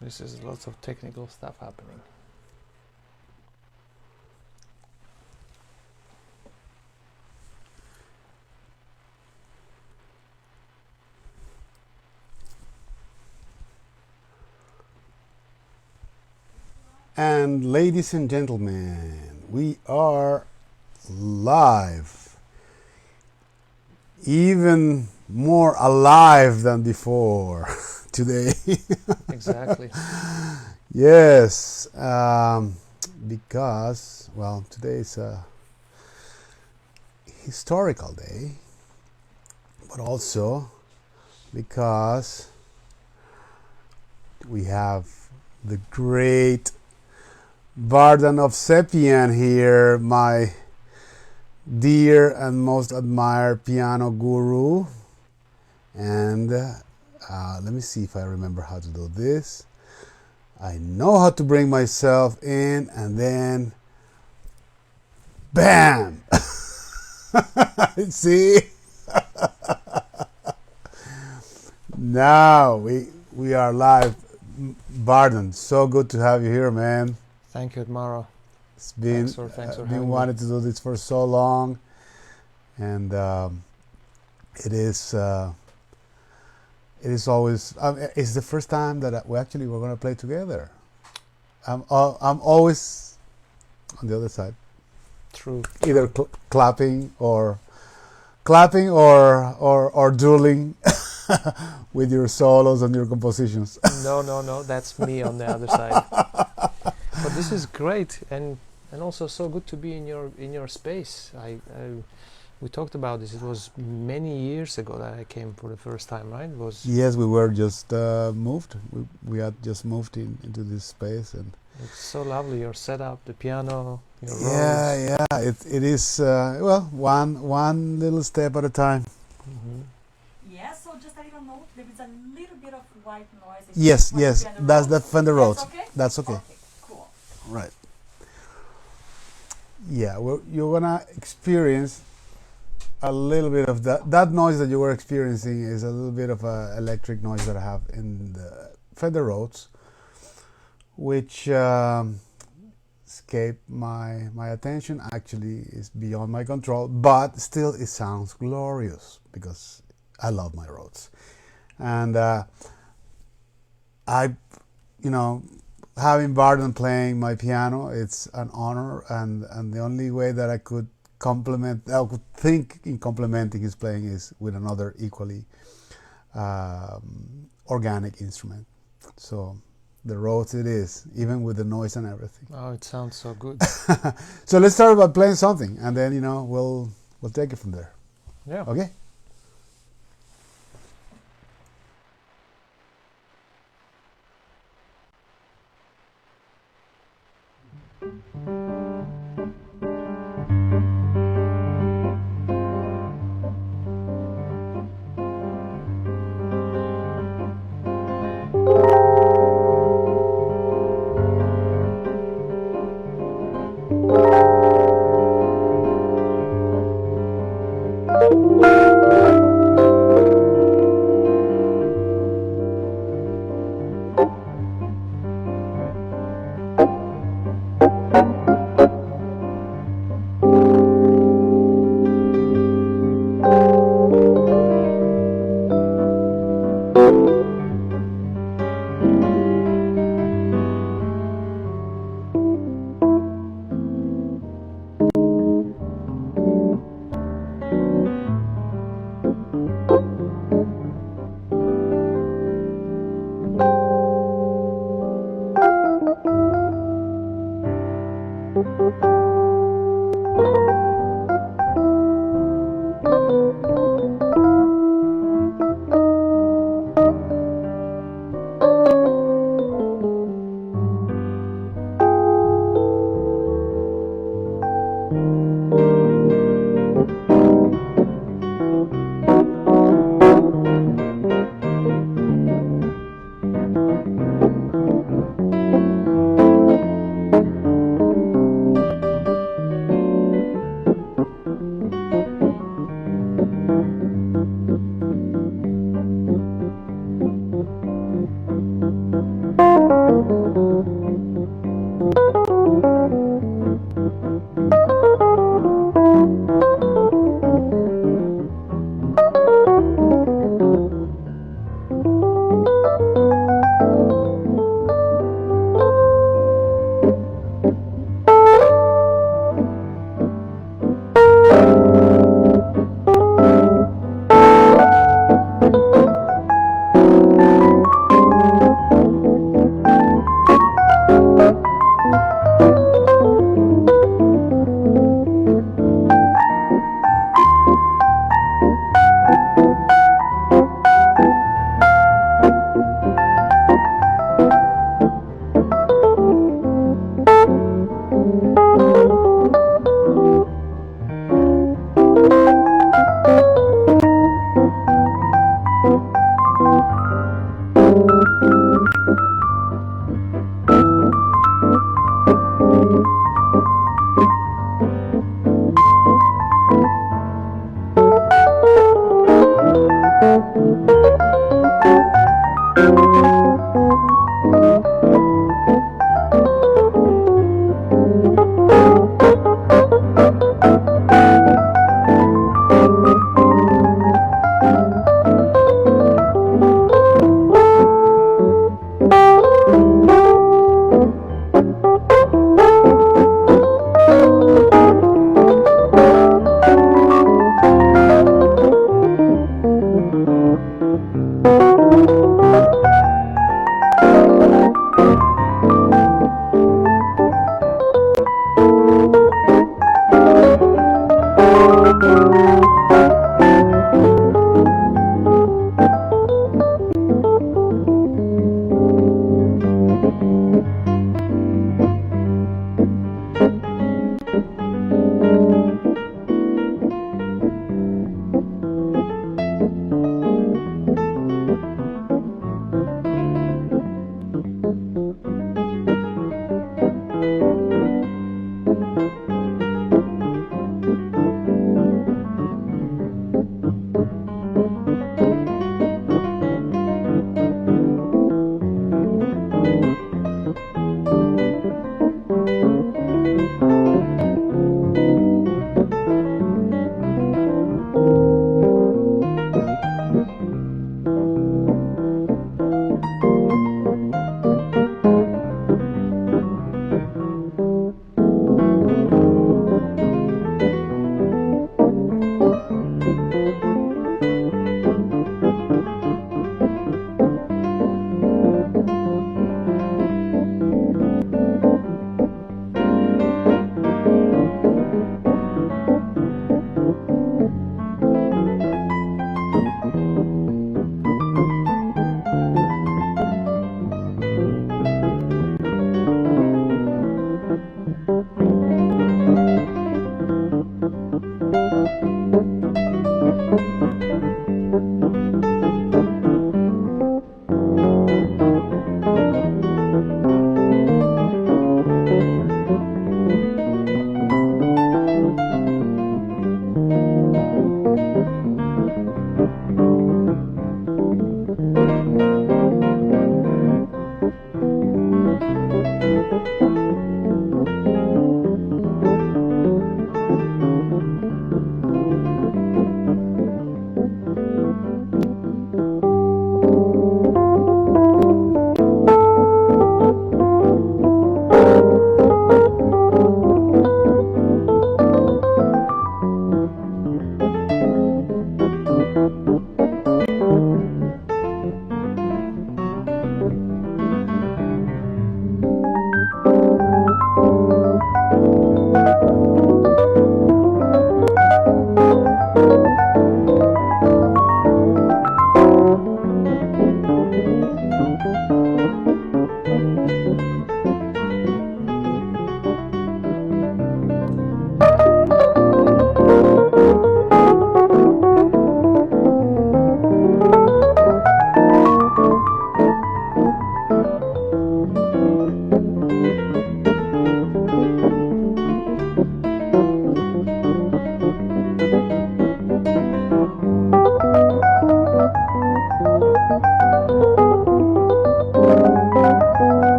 This is lots of technical stuff happening. And ladies and gentlemen, we are live. Even more alive than before today. Exactly. Yes, because, well, today is a historical day, but also because we have the great Vardan Ovsepian here, my dear and most admired piano guru. And let me see if I remember how to do this. I know how to bring myself in and then bam! See? Now we are live. Vardan, so good to have you here, man. Thank you, Otmaro. It's been Thanks for been having wanting me. to do this for so long, and it is always. It's the first time that we're going to play together. I'm always on the other side, True. either clapping or dueling with your solos and your compositions. No, that's me on the other side. But this is great, and also so good to be in your space. We talked about this. It was many years ago that I came for the first time, right? It was. Yes, we were just moved. We had just moved into this space, and It's so lovely. Your setup, the piano, your roles. yeah. It is well, one little step at a time. Mm-hmm. Yeah, so just a little note, there is a little bit of white noise. Yes, that's the Fender Rhodes. Okay? That's okay. Okay, cool. Right. Yeah, well, you're gonna experience a little bit of that noise that you were experiencing is a little bit of a electric noise that I have in the Fender Rhodes, which escaped my attention. Actually, is beyond my control, but still it sounds glorious because I love my Rhodes, and having Vardan playing my piano, it's an honor, and the only way that I could think in complementing his playing is with another equally organic instrument. So the Rhodes it is, even with the noise and everything. Oh, it sounds so good. So let's start by playing something, and then we'll take it from there. Yeah. Okay.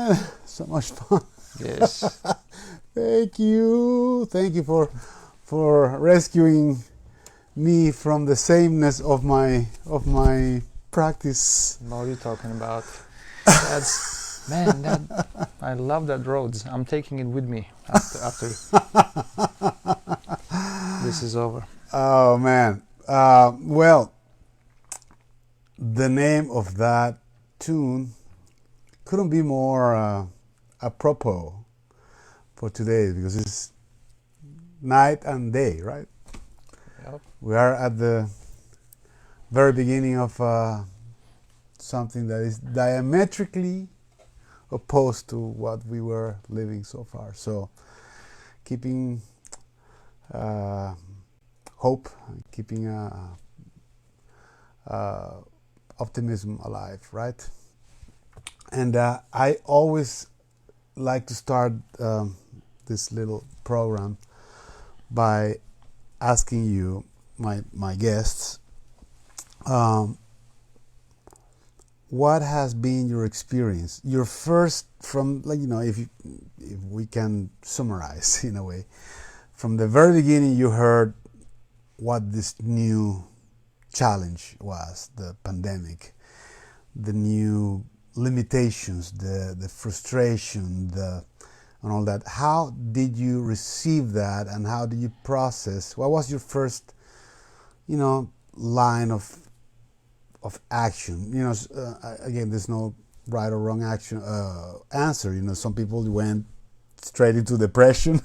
man, so much fun. Yes. Thank you for rescuing me from the sameness of my practice. What are you talking about? That's man. That I love that roads. I'm taking it with me after this is over. Oh man. Well, the name of that tune couldn't be more apropos for today, because it's night and day, right? Yep. We are at the very beginning of something that is diametrically opposed to what we were living so far. So keeping hope, keeping optimism alive, right? And I always like to start this little program by asking you, my guests, what has been your experience, your first, from, like, you know, if we can summarize in a way, from the very beginning you heard what this new challenge was, the pandemic, the new limitations, the frustration, and all that. How did you receive that, and how did you process? What was your first, line of action? Again, there's no right or wrong answer. Some people went straight into depression.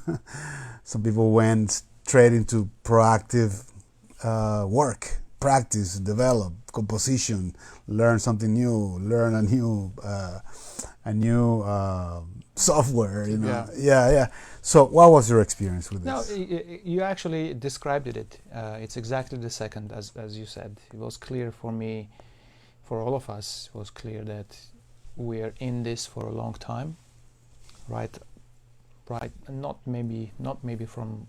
Some people went straight into proactive work, practice, develop, composition, learn something new, learn a new software. Yeah. So, what was your experience with this? No, you actually described it. It's exactly the second, as you said. It was clear for me, for all of us, it was clear that we are in this for a long time, right? Not maybe from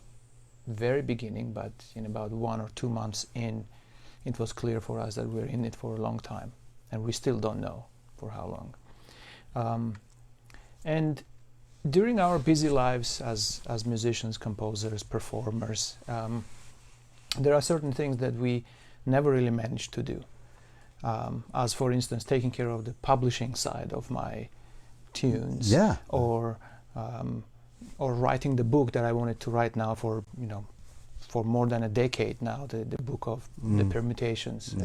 very beginning, but in about 1 or 2 months in, it was clear for us that we're in it for a long time, and we still don't know for how long. And during our busy lives as musicians, composers, performers, there are certain things that we never really managed to do. As for instance, taking care of the publishing side of my tunes, or writing the book that I wanted to write now for more than a decade now, the book of the permutations,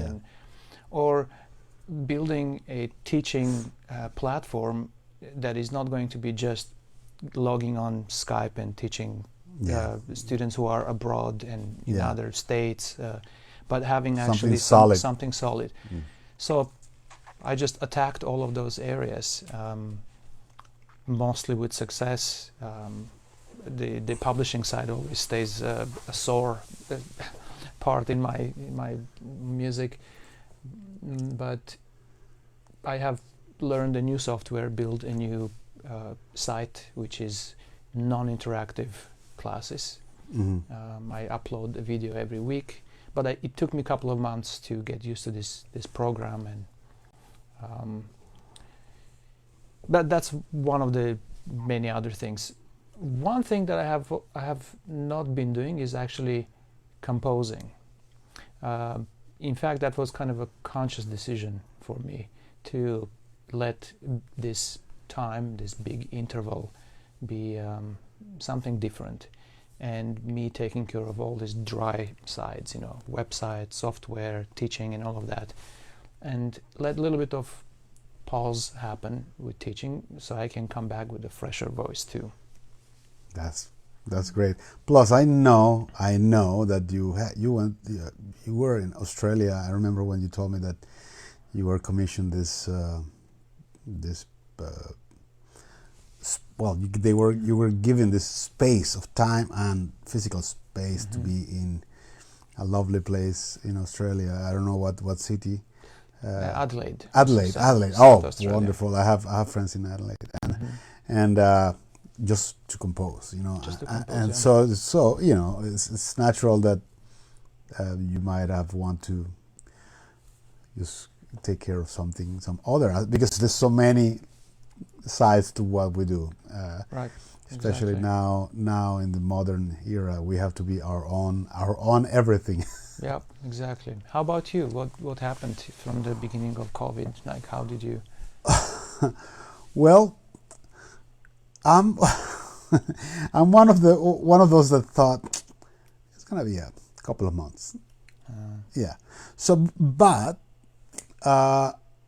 or building a teaching platform that is not going to be just logging on Skype and teaching students who are abroad and in other states, but having actually something solid. So I just attacked all of those areas, mostly with success. The publishing side always stays a sore part in my music, but I have learned a new software, built a new site which is non-interactive classes. I upload a video every week, but it took me a couple of months to get used to this program, and that's one of the many other things. One thing that I have not been doing is actually composing. In fact, that was kind of a conscious decision for me to let this time, this big interval, be something different, and me taking care of all these dry sides, website, software, teaching, and all of that, and let a little bit of pause happen with teaching, so I can come back with a fresher voice too. That's great. Plus, I know that you were in Australia. I remember when you told me that you were commissioned you were given this space of time and physical space to be in a lovely place in Australia. I don't know what city. Adelaide. Adelaide. Oh, wonderful! I have friends in Adelaide, and just to compose, Just to compose, and so it's natural that you might have want to just take care of some other, because there's so many sides to what we do. Right. Especially Exactly. now in the modern era, we have to be our own everything. Yeah, exactly. How about you? What happened from the beginning of COVID? Like, how did you? Well, I'm I'm one of those that thought it's gonna be a couple of months. Yeah. So, but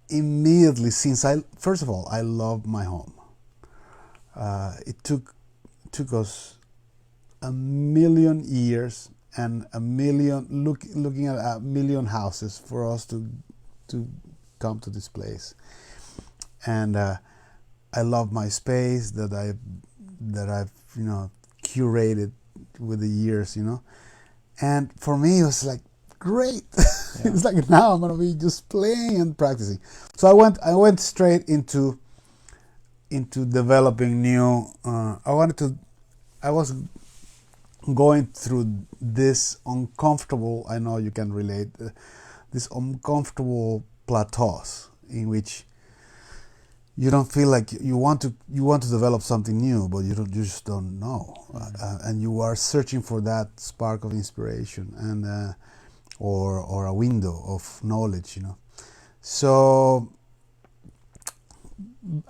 immediately, since first of all, I love my home. It took us a million years and looking at a million houses for us to come to this place. And I love my space that I've curated with the years, and for me it was like great. Yeah. It's like now I'm gonna be just playing and practicing. So I went straight into developing new. I was going through this uncomfortable. I know you can relate. This uncomfortable plateaus in which you don't feel like you want to develop something new, but you just don't know, and you are searching for that spark of inspiration and or a window of knowledge, So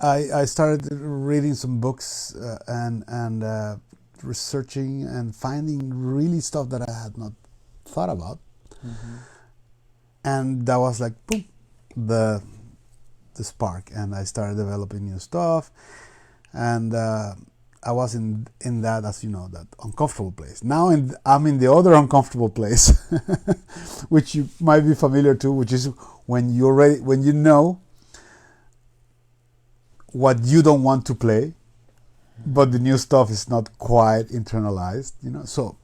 I started reading some books and researching and finding really stuff that I had not thought about, and that was like boom, the spark, and I started developing new stuff, and I was in that, as you know, that uncomfortable place. Now I'm in the other uncomfortable place, which you might be familiar to, which is when you know what you don't want to play, but the new stuff is not quite internalized, So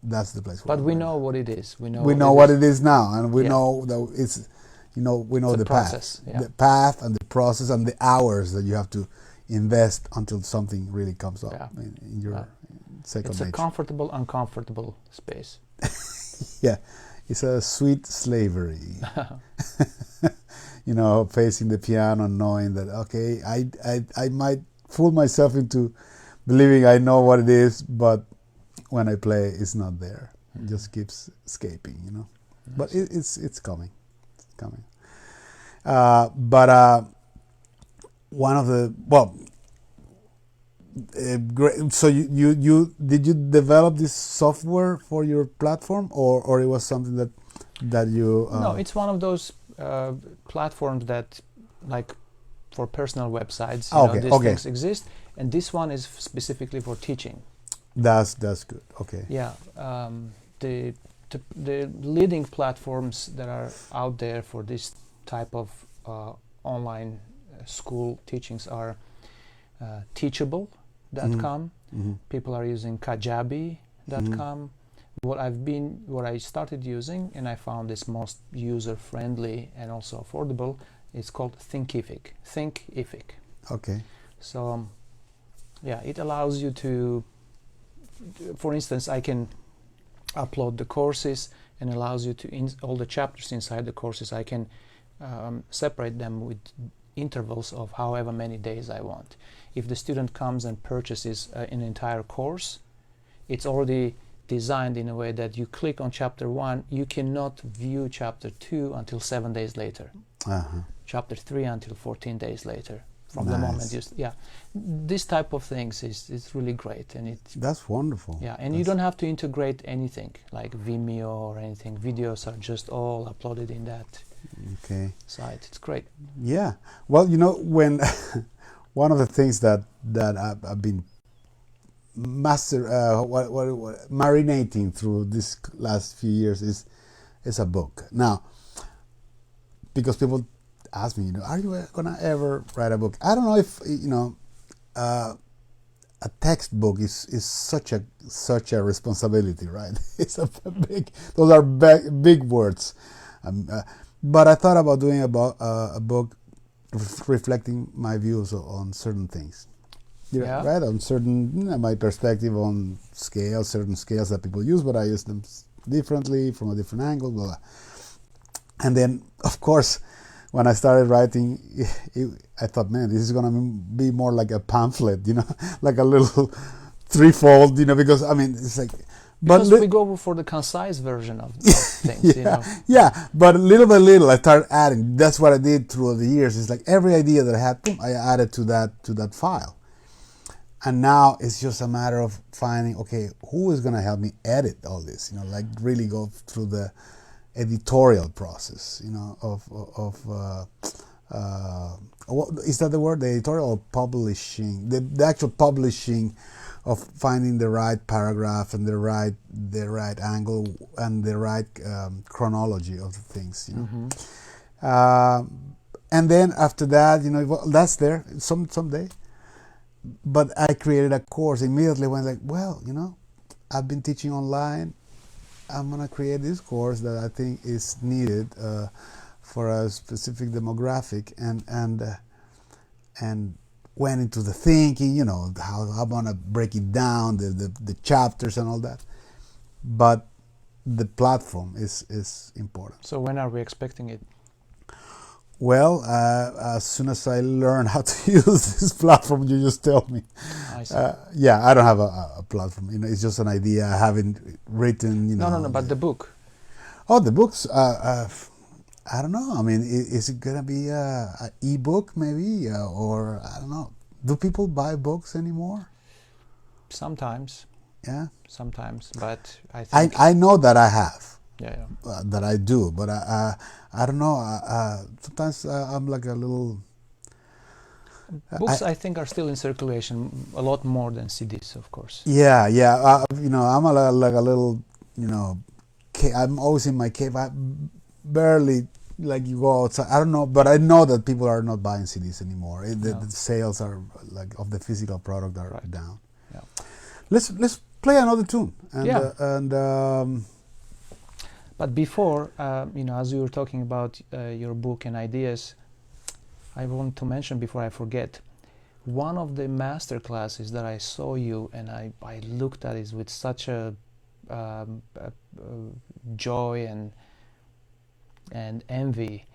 that's the place. But we know what it is. We know what it is now, and we Yeah. know that it's. We know the process, path, yeah. the path and the process and the hours that you have to invest until something really comes up in your second It's nature. a comfortable, uncomfortable space. Yeah, it's a sweet slavery. Facing the piano and knowing that okay, I might fool myself into believing I know what it is, but when I play, it's not there. It just keeps escaping, Yes. But it's coming. Coming, but one of the great. So you did you develop this software for your platform, or it was something that you? No, it's one of those platforms that, like, for personal websites. These things exist, and this one is specifically for teaching. That's good. Okay. Yeah. The leading platforms that are out there for this type of online school teachings are teachable.com. People are using kajabi.com. What I started using, and I found this most user-friendly and also affordable, is called Thinkific. Okay. So it allows you to, for instance, I can upload the courses, and allows you to all the chapters inside the courses. I can separate them with intervals of however many days I want. If the student comes and purchases an entire course, it's already designed in a way that you click on chapter 1, you cannot view chapter 2 until 7 days later. Chapter 3 until 14 days later. From the moment this type of things is really great, and that's wonderful. Yeah, and you don't have to integrate anything like Vimeo or anything. Videos are just all uploaded in that site. It's great. Yeah. Well, when one of the things that I've been marinating through this last few years is a book. Now, because people ask me, are you gonna ever write a book? I don't know if a textbook is such a responsibility, right? It's those are big words. But I thought about doing a book reflecting my views on certain things. Right, on certain my perspective on certain scales that people use, but I use them differently from a different angle, blah, blah. And then, of course, when I started writing, I thought, man, this is gonna be more like a pamphlet, like a little threefold, because I mean, it's like. Because we go for the concise version of things, Yeah, but little by little, I started adding. That's what I did through the years. It's like every idea that I had, boom, I added to that file. And now it's just a matter of finding, okay, who is going to help me edit all this? Like really go through the editorial process, is that the word? The editorial or publishing? The actual publishing of finding the right paragraph and the right angle and the right chronology of the things. And then after that, that's there someday. But I created a course immediately when like, well, I've been teaching online. I'm gonna create this course that I think is needed for a specific demographic, and went into the thinking, how I'm gonna break it down, the chapters and all that. But the platform is important. So when are we expecting it? Well, as soon as I learn how to use this platform, you just tell me. I see. Yeah, I don't have a platform. It's just an idea. I haven't written. No. But the book. Oh, the books. I don't know. I mean, is it gonna be an e-book maybe, or I don't know? Do people buy books anymore? Sometimes. Yeah. Sometimes, but I think I know that I have. Yeah. That I do, but I don't know. Sometimes I'm like a little. Books I think are still in circulation a lot more than CDs, of course. Yeah. I'm like a little. I'm always in my cave. I barely like you go outside. I don't know, but I know that people are not buying CDs anymore. The sales are like of the physical product are down. Yeah. Let's play another tune. But before, as we were talking about your book and ideas, I want to mention before I forget, one of the master classes that I saw you and I looked at it with such a joy and envy.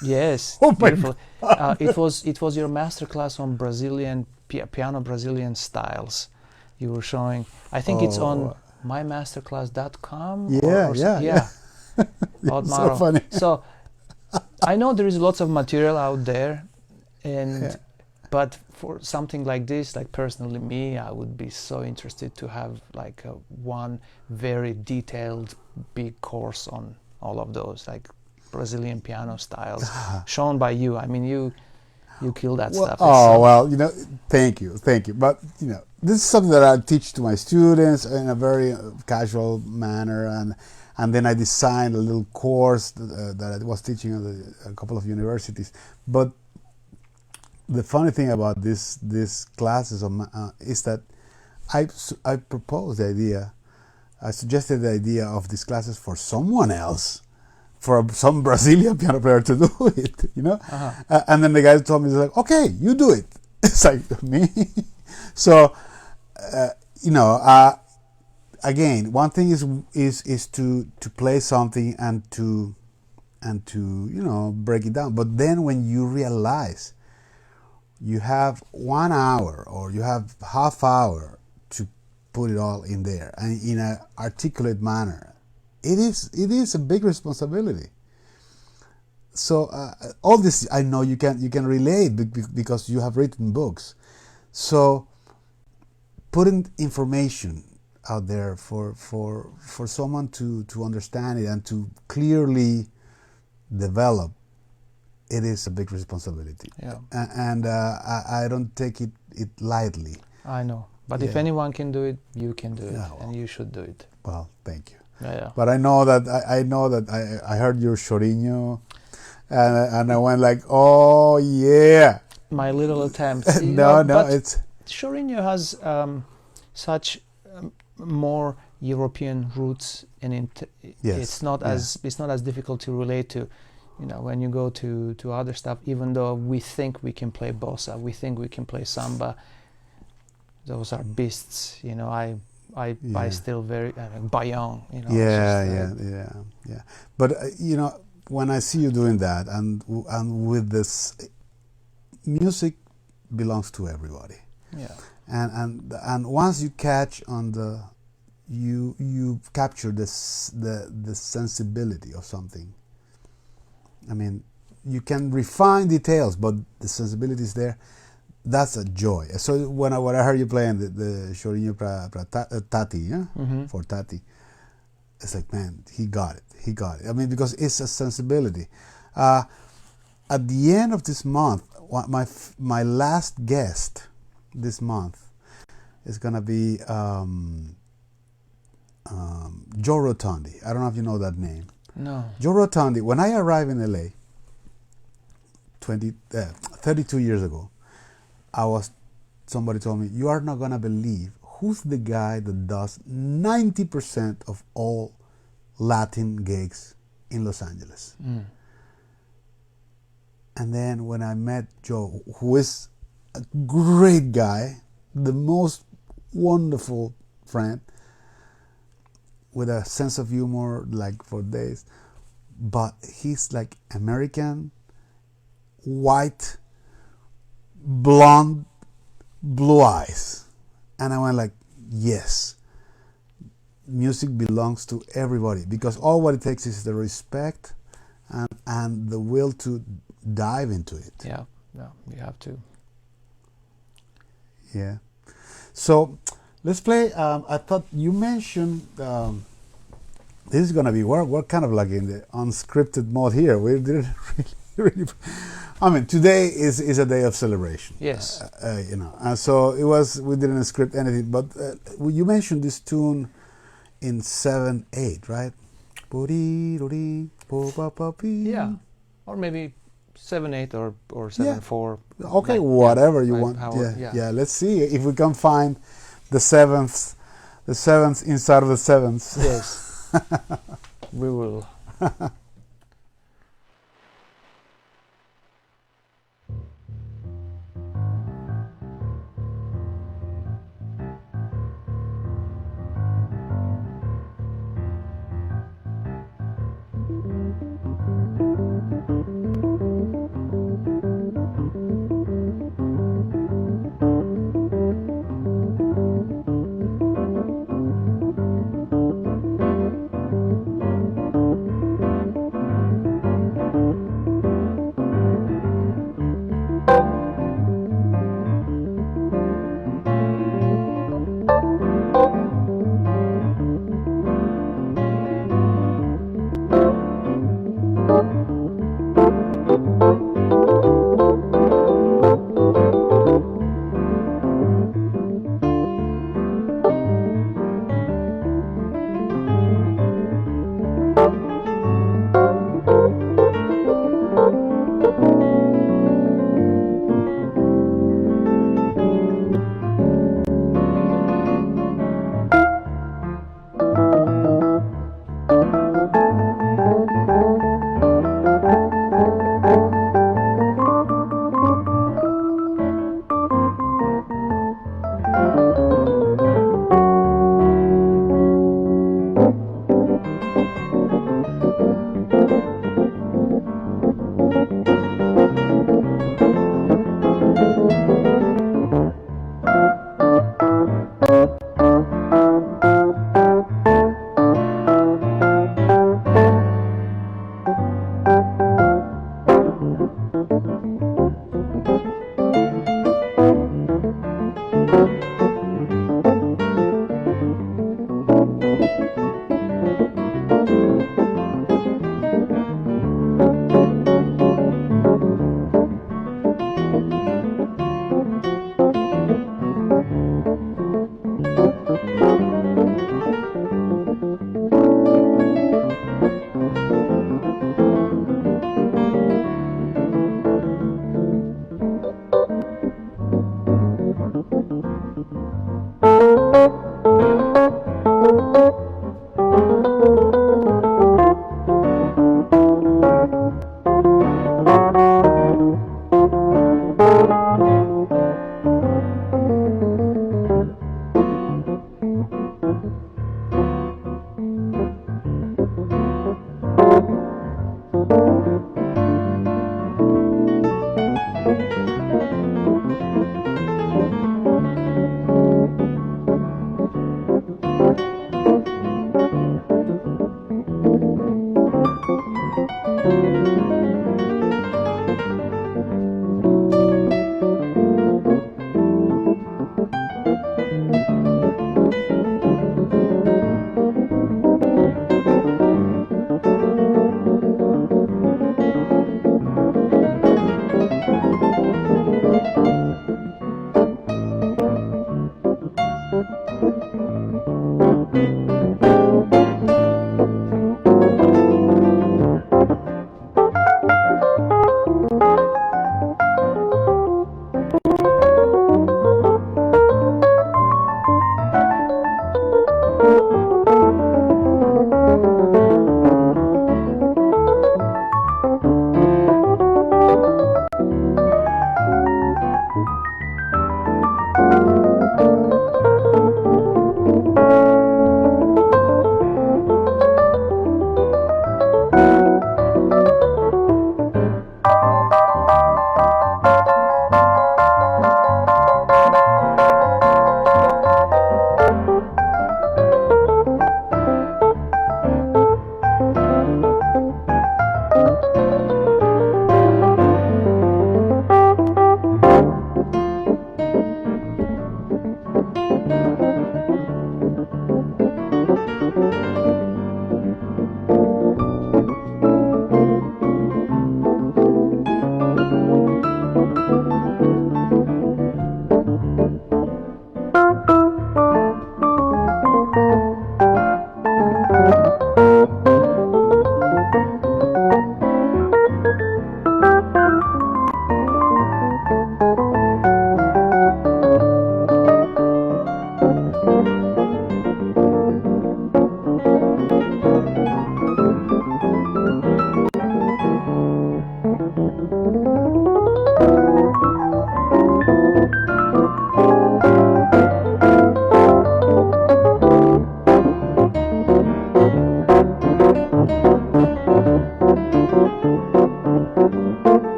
Yes, oh beautiful. It was your master class on Brazilian piano Brazilian styles. You were showing. I think it's on mymasterclass.com. Yeah. Otmaro. So funny. So I know there is lots of material out there, but for something like this, like personally me, I would be so interested to have like one very detailed big course on all of those, like Brazilian piano styles, shown by you. I mean, you kill that stuff. Thank you. But this is something that I teach to my students in a very casual manner, and then I designed a little course that I was teaching at a couple of universities. But the funny thing about these classes is that I proposed the idea. I suggested the idea of these classes for someone else, for some Brazilian piano player to do it, and then the guy told me, he's like, okay, you do it. It's like, me? So, again, one thing is to play something and to break it down. But then when you realize you have 1 hour or you have half hour to put it all in there and in an articulate manner, it is a big responsibility. So all this I know you can relate because you have written books. So putting information out there for someone to understand it and to clearly develop, it is a big responsibility. Yeah. And I don't take it lightly. I know. But if anyone can do it, you can do it, and you should do it. Well, thank you. Yeah. But I know that I heard your chorinho, and I went like, oh yeah. My little attempt. It's chorinho has such more European roots, and it's not as difficult to relate to. When you go to other stuff, even though we think we can play bossa, we think we can play samba, those are beasts. I still very Bayon. Yeah. But when I see you doing that, and with this, music belongs to everybody. Yeah. And once you catch on the, you capture this the sensibility of something. I mean, you can refine details, but the sensibility is there. That's a joy. So when I heard you playing the Choriño Tati, yeah? For Tati, it's like, man, he got it. He got it. I mean, because it's a sensibility. At the end of this month, my last guest this month is gonna be Joe Rotondi. I don't know if you know that name. No. Joe Rotondi. When I arrived in LA 32 years ago, somebody told me, you are not gonna believe who's the guy that does 90% of all Latin gigs in Los Angeles. And then when I met Joe, who is a great guy, the most wonderful friend, with a sense of humor like for days, but he's like American, white, blonde, blue eyes. And I went like, yes, music belongs to everybody, because all what it takes is the respect and the will to dive into it. Yeah, no, you have to. Yeah. So let's play. I thought you mentioned this is gonna be we're kind of like in the unscripted mode here. We didn't really. I mean, today is a day of celebration. Yes. You know, and so it was. We didn't script anything, but you mentioned this tune in 7/8, right? Yeah, or maybe 7/8 or 7/4. Okay, like, whatever you like want. how- Yeah. Let's see if we can find the seventh inside of the sevenths. Yes. We will.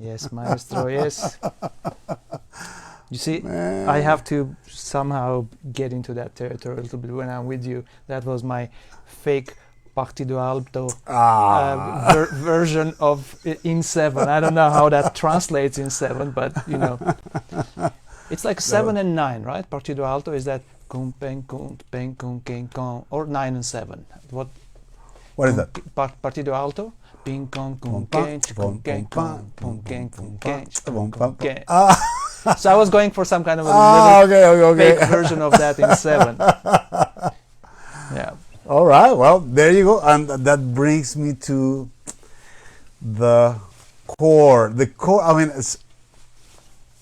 Yes, maestro, yes. You see, Man. I have to somehow get into that territory a little bit when I'm with you. That was my fake partido alto version of in 7. I don't know how that translates in 7, but you know, it's like 7 and 9, right? Partido alto is that cum pen cum pen cum ken con, or 9 and 7. What is that? Partido alto. Ping kong kong ken kong ken kong kong ken kong ken. So I was going for some kind of a little fake version of that in 7. Yeah. All right. Well, there you go, and that brings me to the core. The core. I mean,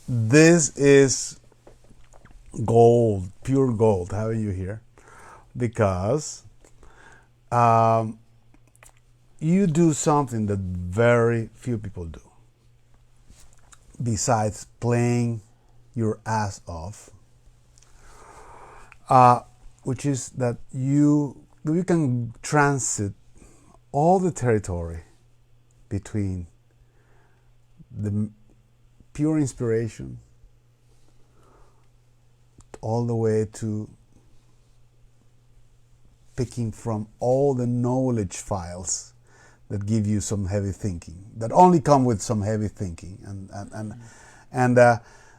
this is gold, pure gold. Having you here, because you do something that very few people do. Besides playing your ass off, which is that you can transit all the territory between the pure inspiration all the way to picking from all the knowledge files that give you some heavy thinking, that only come with some heavy thinking, and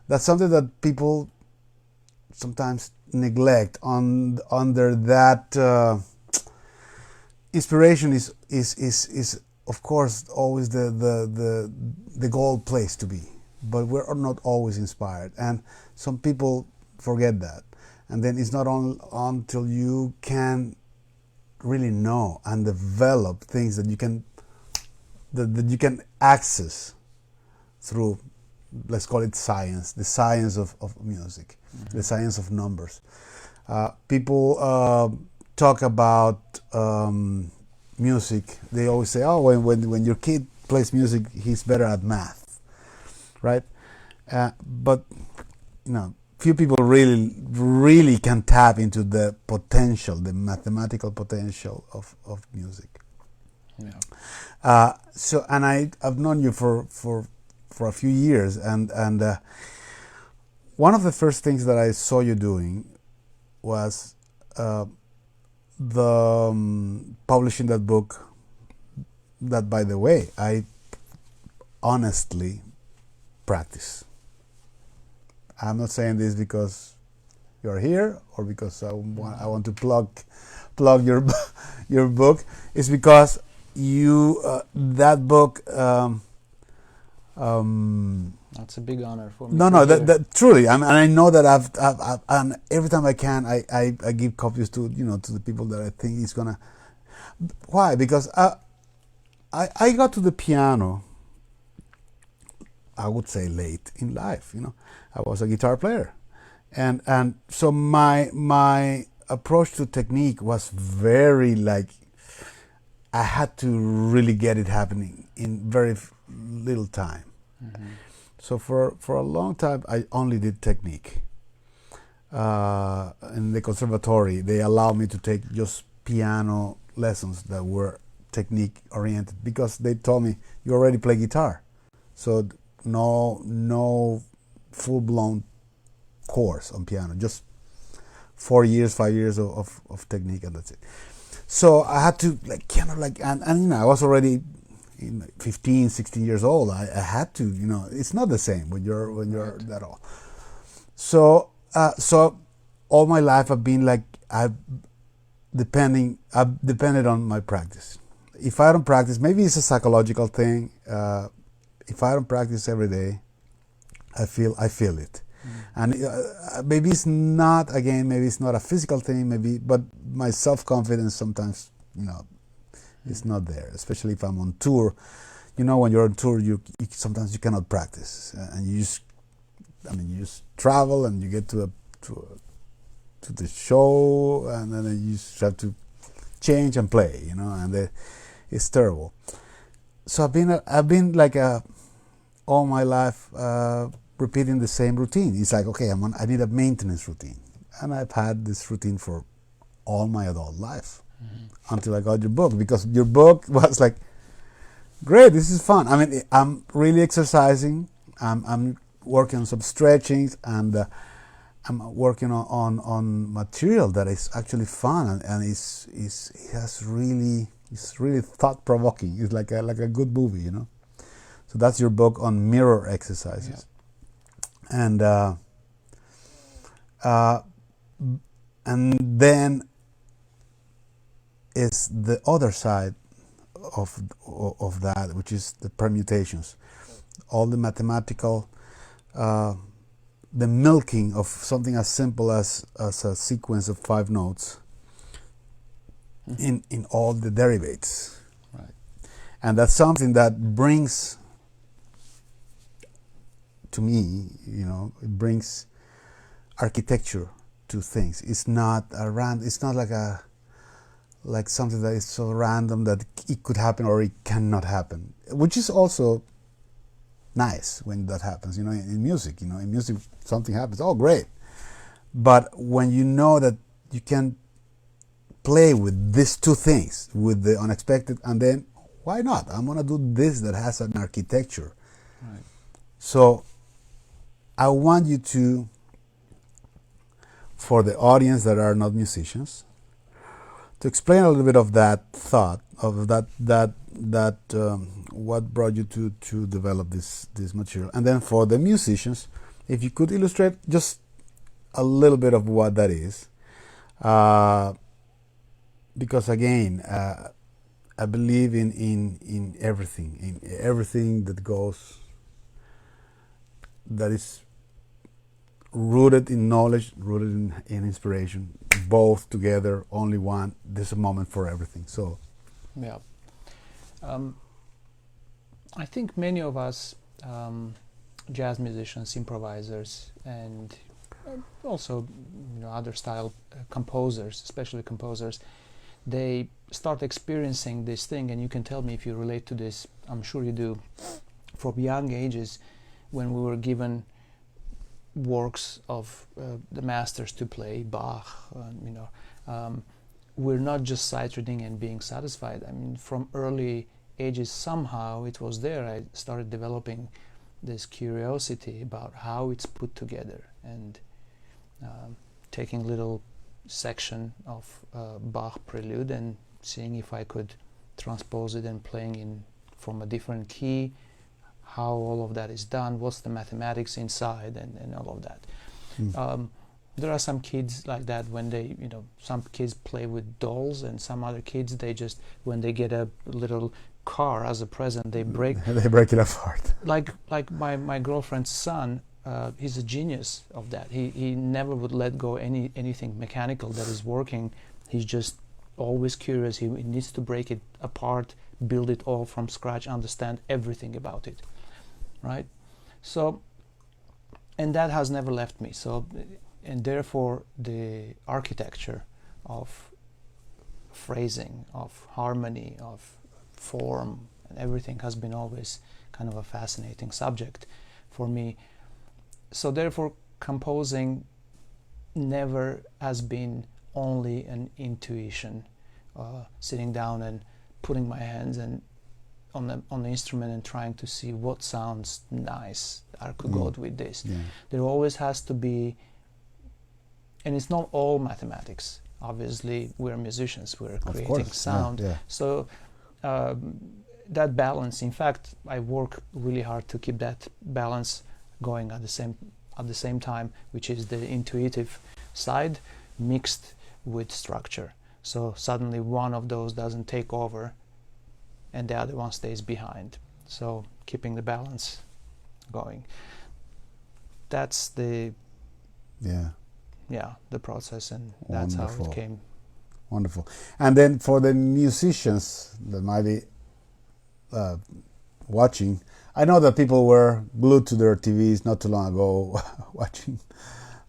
that's something that people sometimes neglect. Under that inspiration is of course always the goal place to be, but we're not always inspired, and some people forget that, and then it's not until you can really know and develop things that you can access through, let's call it science, the science of music, the science of numbers. People talk about music. They always say, oh, when your kid plays music, he's better at math, right? But you know, few people really can tap into the potential, the mathematical potential of music. Yeah. So, and I've known you for a few years, and one of the first things that I saw you doing was publishing that book. That, by the way, I honestly practice. I'm not saying this because you're here or because I want to plug your book. It's because you that book. That's a big honor for me. No, that truly. And I know that I've and every time I can, I give copies to to the people that I think is gonna. Why? Because I got to the piano, I would say late in life. I was a guitar player, and so my approach to technique was very I had to really get it happening in very little time. Mm-hmm. So for a long time I only did technique. In the conservatory they allowed me to take just piano lessons that were technique oriented, because they told me you already play guitar, so no full-blown course on piano, just 5 years of technique, and that's it. So I had to and I was already 15, 16 years old. I had to, it's not the same when you're that old. So all my life I've been I've depended on my practice. If I don't practice, maybe it's a psychological thing. If I don't practice every day, I feel it. And maybe it's not, again, maybe it's not a physical thing, but my self-confidence sometimes, it's not there, especially if I'm on tour. When you're on tour, sometimes you cannot practice, and you just travel and you get to the show, and then you just have to change and play, and it's terrible. So I've been like all my life repeating the same routine. It's like, okay, I need a maintenance routine, and I've had this routine for all my adult life until I got your book, because your book was like, great, this is fun. I'm really exercising. I'm working on some stretchings, and I'm working on material that is actually fun, and it's really thought provoking. It's like a good movie, So that's your book on mirror exercises, and then is the other side of that, which is the permutations, all the mathematical, the milking of something as simple as a sequence of 5 notes in all the derivates. Right. And that's something that brings, to me, it brings architecture to things. It's not it's not like something that is so random that it could happen or it cannot happen, which is also nice when that happens. In music, in music something happens, oh great, but when you know that you can play with these two things, with the unexpected, and then why not, I'm gonna do this that has an architecture. Right. So I want you to, for the audience that are not musicians, to explain a little bit of that thought, of that what brought you to develop this material, and then for the musicians, if you could illustrate just a little bit of what that is, because again, I believe in everything that goes, that is rooted in knowledge, rooted in inspiration, both together, only one. There's a moment for everything. So, yeah. I think many of us, jazz musicians, improvisers, and also other style composers, especially composers, they start experiencing this thing, and you can tell me if you relate to this. I'm sure you do. From young ages, when we were given works of the masters to play, Bach, we're not just sight reading and being satisfied. From early ages, somehow it was there. I started developing this curiosity about how it's put together, and taking little section of Bach prelude and seeing if I could transpose it and playing from a different key, how all of that is done, what's the mathematics inside, and all of that. There are some kids like that when they, some kids play with dolls, and some other kids, they just, when they get a little car as a present, they break it apart. Like my girlfriend's son, he's a genius of that. He never would let go anything mechanical that is working. He's just always curious. He needs to break it apart, build it all from scratch, understand everything about it, right? So, and that has never left me. So, and therefore the architecture of phrasing, of harmony, of form, and everything has been always kind of a fascinating subject for me. So therefore composing never has been only an intuition, sitting down and putting my hands on the instrument and trying to see what sounds nice, I could go with this. Yeah. There always has to be, and it's not all mathematics. Obviously, we're musicians, we're creating sound. Yeah. So that balance, in fact, I work really hard to keep that balance going at the same time, which is the intuitive side mixed with structure. So suddenly one of those doesn't take over and the other one stays behind. So keeping the balance going. That's the the process, and that's how it came. Wonderful. And then for the musicians that might be watching, I know that people were glued to their TVs not too long ago watching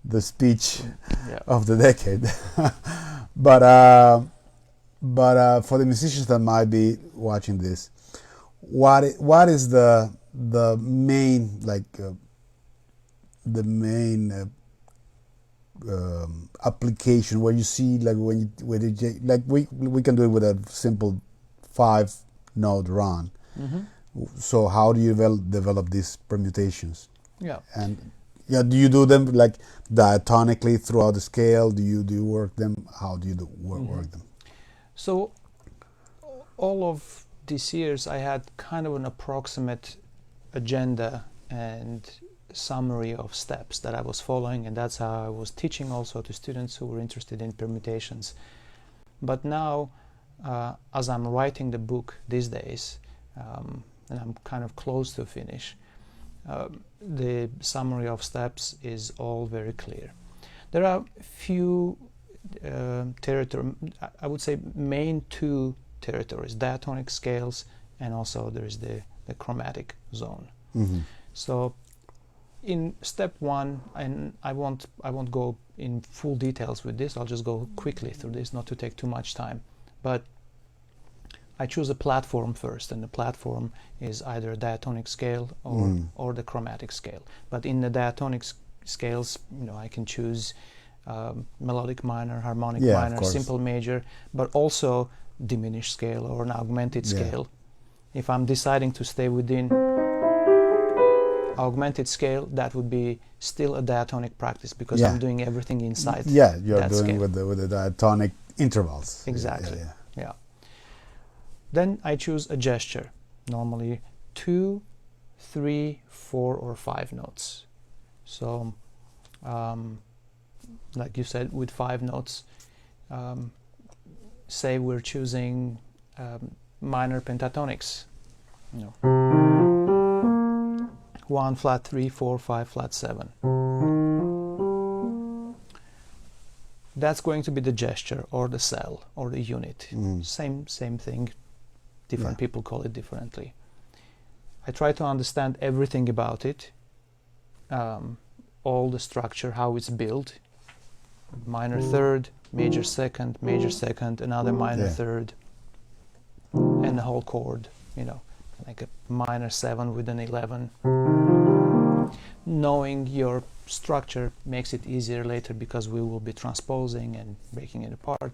the speech of the decade. but for the musicians that might be watching this, what is the main application where you see we can do it with a simple 5-note run. Mm-hmm. So how do you develop these permutations? And do you do them like diatonically throughout the scale? Do you work them? How do you work them? So all of these years I had kind of an approximate agenda and summary of steps that I was following, and that's how I was teaching also to students who were interested in permutations. But now, as I'm writing the book these days, and I'm kind of close to finish, the summary of steps is all very clear. There are few I would say main two territories: diatonic scales, and also there is the chromatic zone. Mm-hmm. So in step one, and I won't go in full details with this, I'll just go quickly through this, not to take too much time. But I choose a platform first, and the platform is either a diatonic scale or the chromatic scale. But in the diatonic scales, I can choose melodic minor, harmonic minor, simple major, but also diminished scale or an augmented scale. If I'm deciding to stay within augmented scale, that would be still a diatonic practice, because I'm doing everything inside. You're doing scale. with the diatonic intervals. Exactly. Then I choose a gesture, normally 2, 3, 4, or 5 notes. So, like you said, with 5 notes, say we're choosing minor pentatonics. 1 flat 3, 4, 5 flat 7. That's going to be the gesture or the cell or the unit. Same thing. Different people call it differently. I try to understand everything about it, all the structure, how it's built. Minor third, major second, another minor third, and the whole chord, like a minor 7 with an 11. Knowing your structure makes it easier later, because we will be transposing and breaking it apart.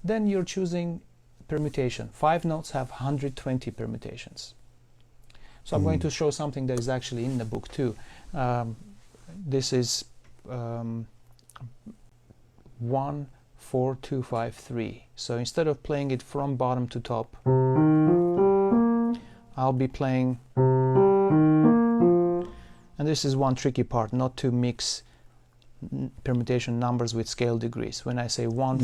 Then you're choosing permutation. 5 notes have 120 permutations. So I'm going to show something that is actually in the book too. This is 1, 4, 2, 5, 3. So instead of playing it from bottom to top, I'll be playing, and this is one tricky part, not to mix permutation numbers with scale degrees. When I say 1,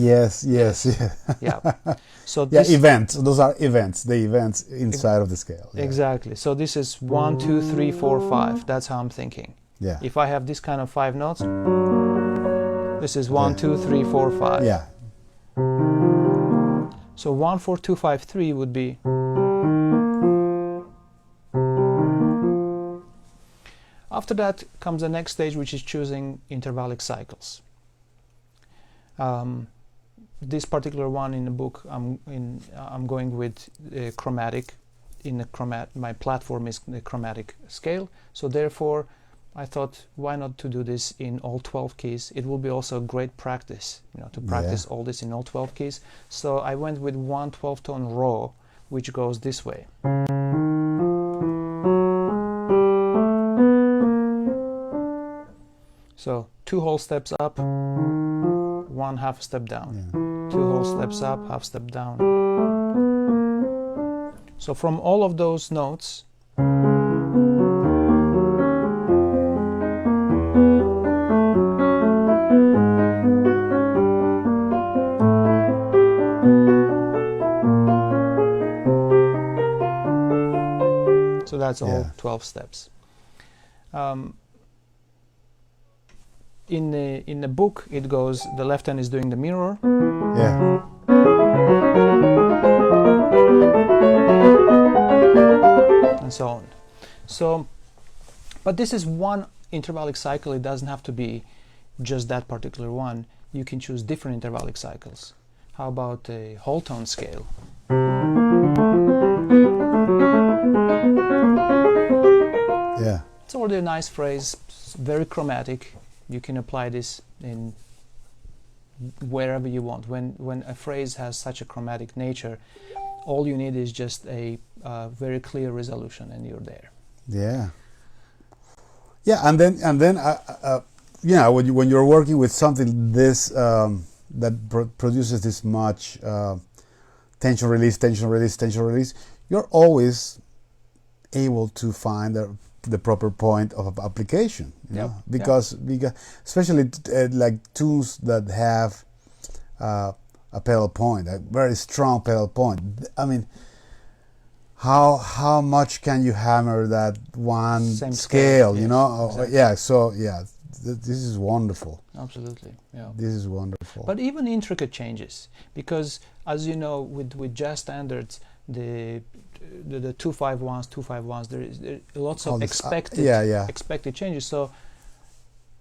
So this events. Those are events. The events inside of the scale. Exactly. So this is 1, 2, 3, 4, 5. That's how I'm thinking. If I have this kind of 5 notes, this is 1, 2, 3, 4, 5. So 1, 4, 2, 5, 3 would be. After that comes the next stage, which is choosing intervallic cycles. This particular one in the book, I'm going with chromatic. My platform is the chromatic scale. So therefore, I thought, why not to do this in all 12 keys? It will be also a great practice, to practice all this in all 12 keys. So I went with 1 12-tone raw, which goes this way. So 2 whole steps up, 1 half step down. 2 whole steps up, half step down. So from all of those notes, that's all Yeah. 12 steps. In the book, it goes, the left hand is doing the mirror, Yeah. and so on. So, but this is one intervallic cycle. It doesn't have to be just that particular one. You can choose different intervallic cycles. How about a whole tone scale? Yeah. It's already a nice phrase, it's very chromatic. You can apply this in wherever you want. When a phrase has such a chromatic nature, all you need is just a very clear resolution, and you're there. Yeah. Yeah, and then yeah, when you're working with something this that produces this much tension release, tension release, tension release, you're always able to find the proper point of application, you know? Because especially like tunes that have a pedal point, a very strong pedal point. I mean, how much can you hammer that one Same scale, yes, you know? exactly. Yeah, so yeah, this is wonderful. Absolutely, yeah. This is wonderful. But even intricate changes, because as you know, with jazz standards, the 2-5-1s, 2-5-1s, there is lots of expected changes. So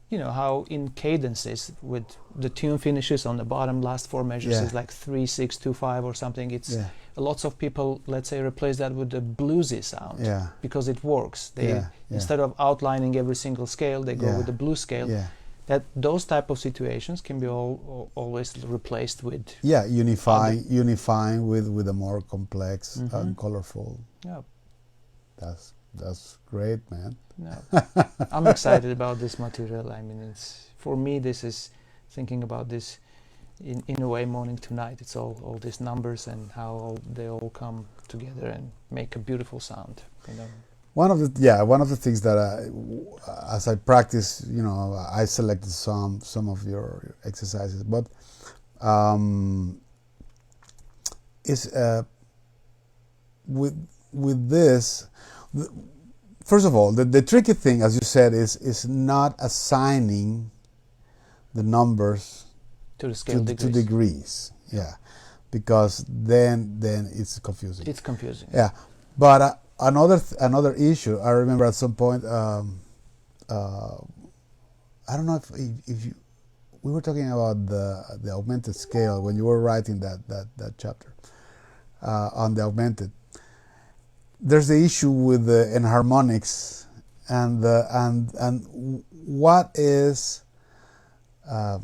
you know how in cadences, with the tune finishes on the bottom last four measures is like 3-6-2-5 or something. It's lots of people, let's say, replace that with the bluesy sound because it works. They instead of outlining every single scale, they go with the blues scale. That those type of situations can be always replaced with unifying with a more complex and colorful. Yeah, that's great, man. No, I'm excited about this material. I mean, it's for me. This is thinking about this in a way morning to night. It's all these numbers and how they all come together and make a beautiful sound. You know. One of the things that as I practice, you know, I selected some of your exercises, but is with this. First of all, the tricky thing, as you said, is not assigning the numbers to the scale to degrees. Yeah, because then it's confusing. It's confusing. Yeah, but another issue. I remember at some point, I don't know if you, we were talking about the augmented scale when you were writing that chapter on the augmented. There's the issue with the enharmonics and what is a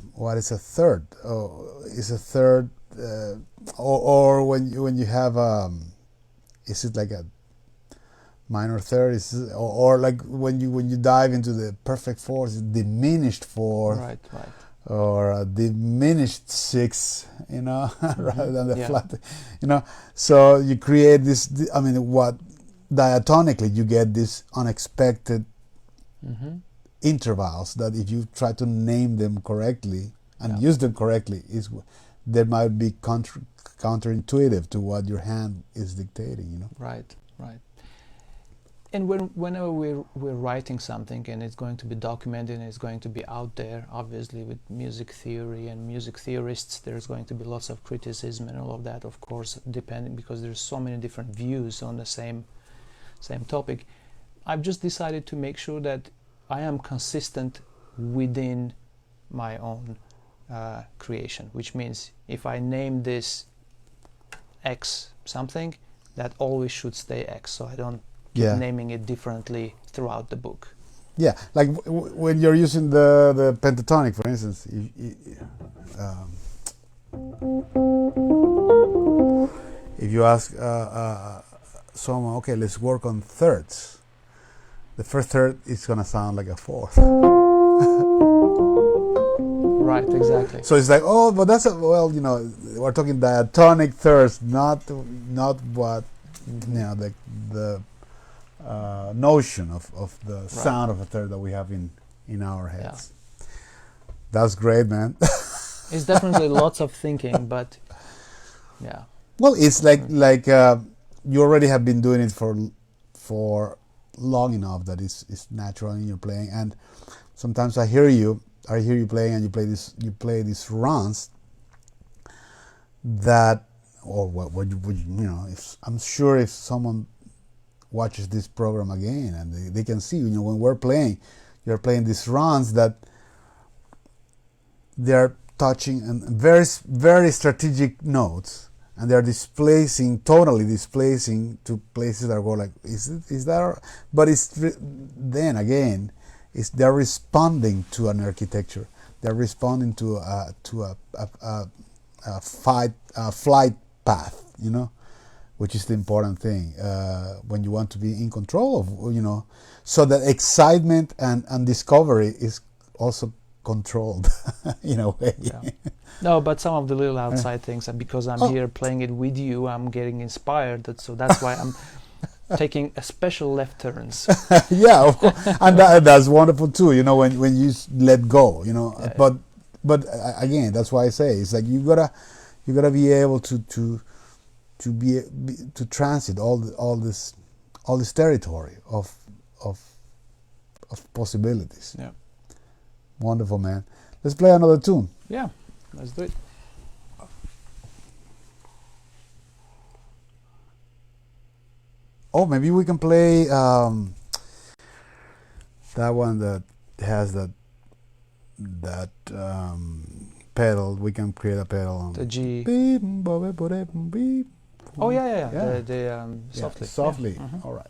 third? Is a third or when you have is it like a minor third? Or like when you dive into the perfect fourth, it's diminished fourth, right, or a diminished sixth, you know, rather than the flat, you know. So you create this. I mean, what diatonically you get these unexpected intervals that if you try to name them correctly and use them correctly, they might be counterintuitive to what your hand is dictating, you know. Right. And whenever we're writing something and it's going to be documented and it's going to be out there, obviously with music theory and music theorists, there's going to be lots of criticism and all of that, of course, depending, because there's so many different views on the same topic. I've just decided to make sure that I am consistent within my own creation, which means if I name this X something, that always should stay X, so I don't keep naming it differently throughout the book. Yeah, like when you're using the pentatonic, for instance, if you ask someone, okay, let's work on thirds, the first third is going to sound like a fourth. Right, exactly. So it's like, oh, but that's well, you know, we're talking diatonic thirds, not what, you know, the notion of the sound of a third that we have in our heads. That's great, man. It's definitely lots of thinking, but well, it's like you already have been doing it for long enough that it's natural in your playing. And sometimes I hear you playing, and you play these runs that, or what you know, if I'm sure if someone watches this program again and they can see, you know, when we're playing, you're playing these runs that they're touching and very, very strategic notes, and they're totally displacing to places that go like, is that? But then again, they're responding to an architecture. They're responding to a flight path, you know, which is the important thing when you want to be in control of, you know, so that excitement and discovery is also controlled in a way. Yeah. No, but some of the little outside things, and because I'm here playing it with you, I'm getting inspired. So that's why I'm taking a special left turns. Yeah, of course. And that's wonderful too, you know, when you let go, you know. Yeah. But again, that's why I say it's like you gotta be able to transit all this territory of possibilities. Yeah. Wonderful, man. Let's play another tune. Yeah, let's do it. Oh, maybe we can play that one that has that pedal. We can create a pedal on the G. Oh yeah. The softly. Softly. Yeah. Mm-hmm. All right.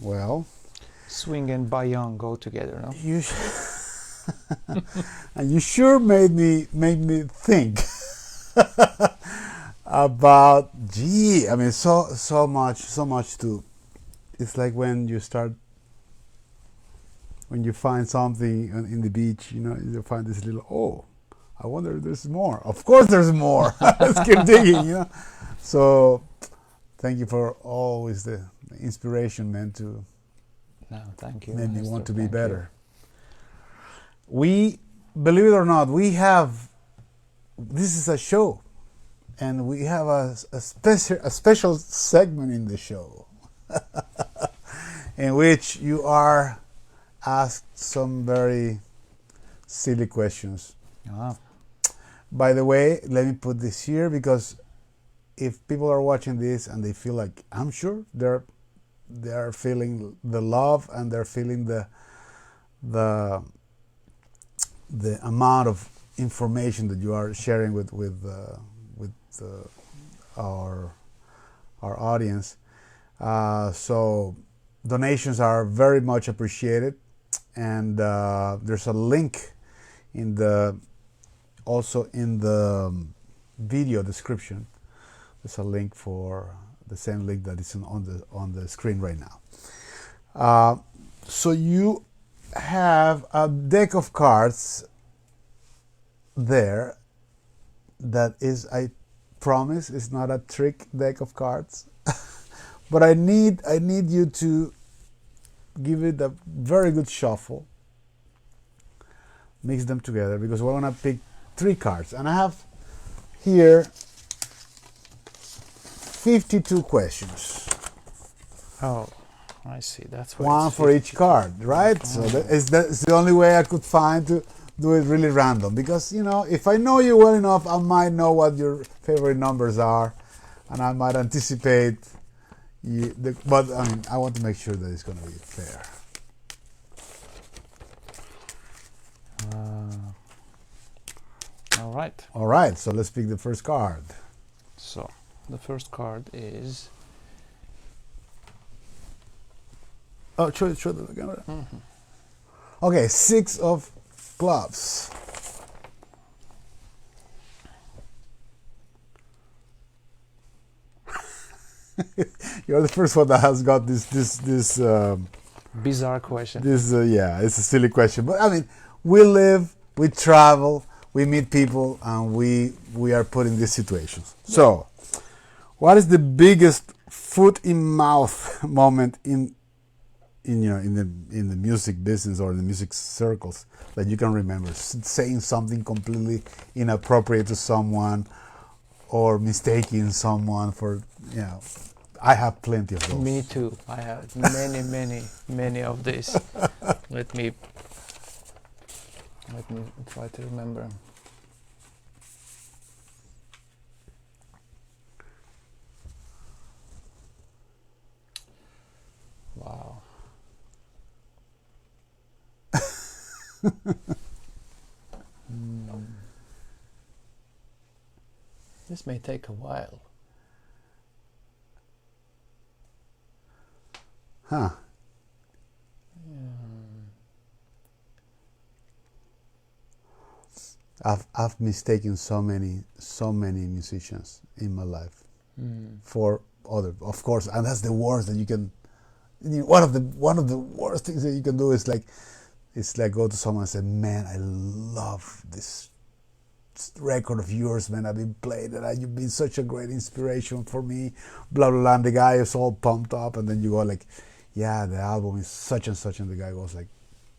Well, Swing and Bayong go together, no? you and you sure made me think about. Gee, I mean, so much to. It's like when you find something in the beach, you know, you find this little. Oh, I wonder if there's more. Of course, there's more. Let's keep digging, you know. So, thank you for always the inspiration, man, to. No, thank you. Made me Mr. want to be Thank better. We, believe it or not, we have. This is a show, and we have a special segment in the show, in which you are asked some very silly questions. you. Ah, By the way, let me put this here because if people are watching this and they feel like, I'm sure they're feeling the love and they're feeling the amount of information that you are sharing with our audience. So donations are very much appreciated, and there's a link also in the video description. There's a link for the same link that is on the screen right now. So you have a deck of cards there that is, I promise, is not a trick deck of cards, but I need you to give it a very good shuffle, mix them together, because we're gonna pick 3 cards, and I have here 52 questions. oh, I see. That's what One it's for each 50. card, right? So that's the only way I could find to do it really random, because, you know, if I know you well enough, I might know what your favorite numbers are, and I might anticipate you. But I mean, I want to make sure that it's going to be fair. All right. All right, so let's pick the first card. So the first card is. Oh, show the camera. Okay, 6 of clubs. You're the first one that has got this Bizarre question. yeah, it's a silly question, but I mean, we live, we travel, we meet people, and we are put in these situations. So, what is the biggest foot in mouth moment in the music business or in the music circles that you can remember? Saying something completely inappropriate to someone, or mistaking someone for, you know. I have plenty of those. Me too. I have many of these. Let me try to remember. Wow. This may take a while. Huh. I've mistaken so many musicians in my life for other, of course, and that's the worst that you can. One of the worst things that you can do is like go to someone and say, "Man, I love this record of yours, man. I've been playing it. You've been such a great inspiration for me." Blah blah blah. And the guy is all pumped up, and then you go like, "Yeah, the album is such and such," and the guy goes like,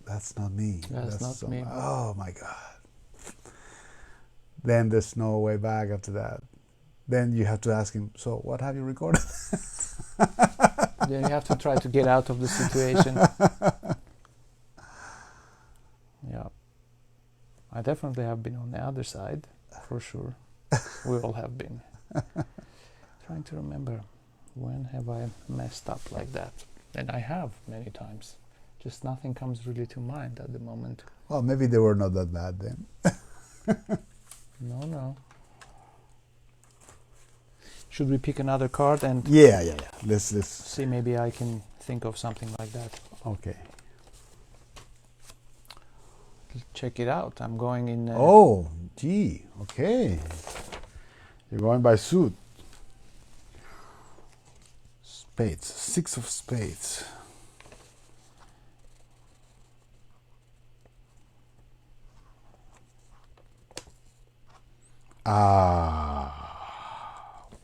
"That's not me. That's not me." Oh my God. Then there's no way back after that. Then you have to ask him, "So what have you recorded?" Then you have to try to get out of the situation. Yeah. I definitely have been on the other side, for sure. We all have been. Trying to remember, when have I messed up like that? And I have many times. Just nothing comes really to mind at the moment. Well, maybe they were not that bad then. No. Should we pick another card and Yeah. Let's see, maybe I can think of something like that. Okay. Check it out. I'm going in. Oh, gee. Okay. You're going by suit. Spades. 6 of spades.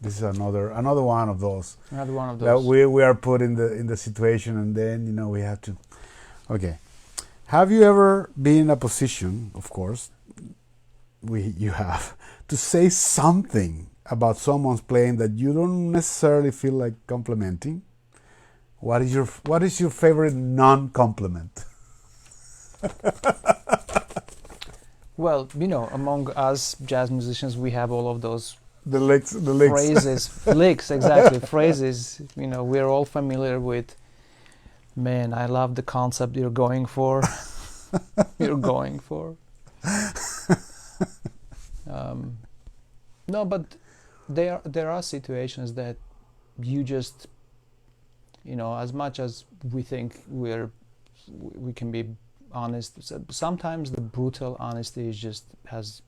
This is another one of those. Another one of That those. we are put in the situation, and then we have to. Okay. Have you ever been in a position, of course, you have, to say something about someone's playing that you don't necessarily feel like complimenting? What is your favorite non-compliment? Well, among us jazz musicians, we have all of those The licks. phrases, licks, exactly, phrases. We're all familiar with. Man, I love the concept you're going for. You're going for. No, but there are situations that you just, as much as we think we can be honest, sometimes the brutal honesty has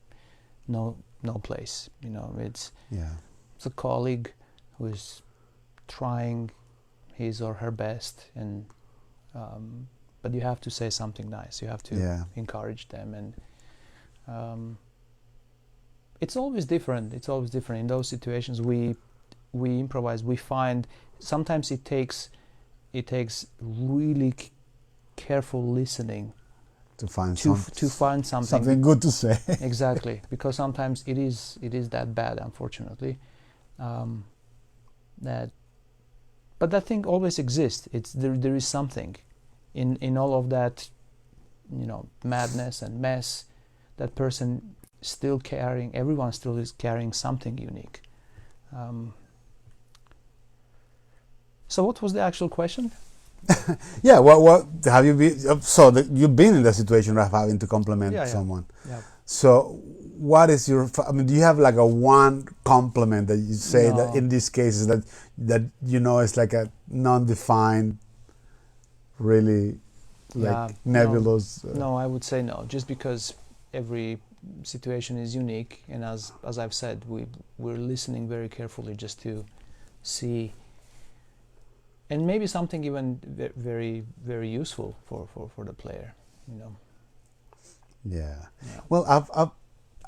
no place. It's a colleague who is trying his or her best, and but you have to say something nice. You have to encourage them, and it's always different. It's always different in those situations. We improvise. We find sometimes it takes really careful listening to find something good to say. Exactly, because sometimes it is that bad, unfortunately. But that thing always exists. There is something in all of that, madness and mess. That person still carrying. Everyone still is carrying something unique. So, what was the actual question? Yeah. What have you been? So you've been in the situation of having to compliment someone. Yeah. So, what is your? Do you have like a one compliment that you say that in these cases that it's like a non-defined, really nebulous? No, I would say no. Just because every situation is unique, and as I've said, we're listening very carefully just to see, and maybe something even very very useful for the player. Yeah. Well,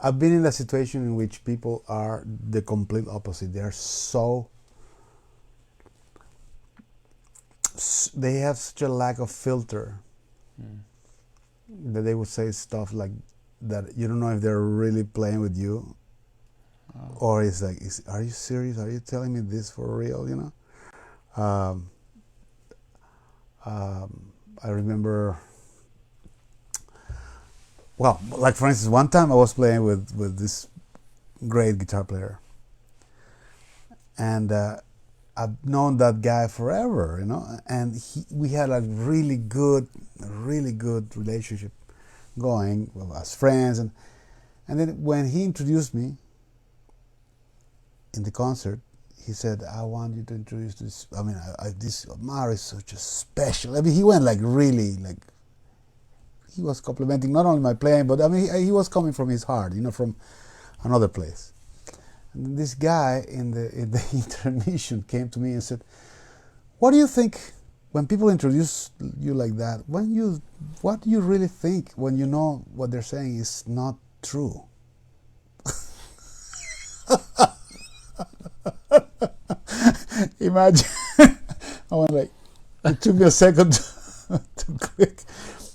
I've been in a situation in which people are the complete opposite. They have such a lack of filter that they would say stuff like that. You don't know if they're really playing with you, or it's like, are you serious? Are you telling me this for real? I remember. Well, like for instance, one time I was playing with this great guitar player, and I've known that guy forever, and we had a really good relationship going as friends, and then when he introduced me in the concert, he said, "I want you to introduce this. This Otmaro is such a special." He went like really like. He was complimenting not only my playing, but he was coming from his heart, from another place. And this guy in the intermission came to me and said, "What do you think when people introduce you like that? What do you really think when you know what they're saying is not true?" Imagine. I went like, it took me a second to click.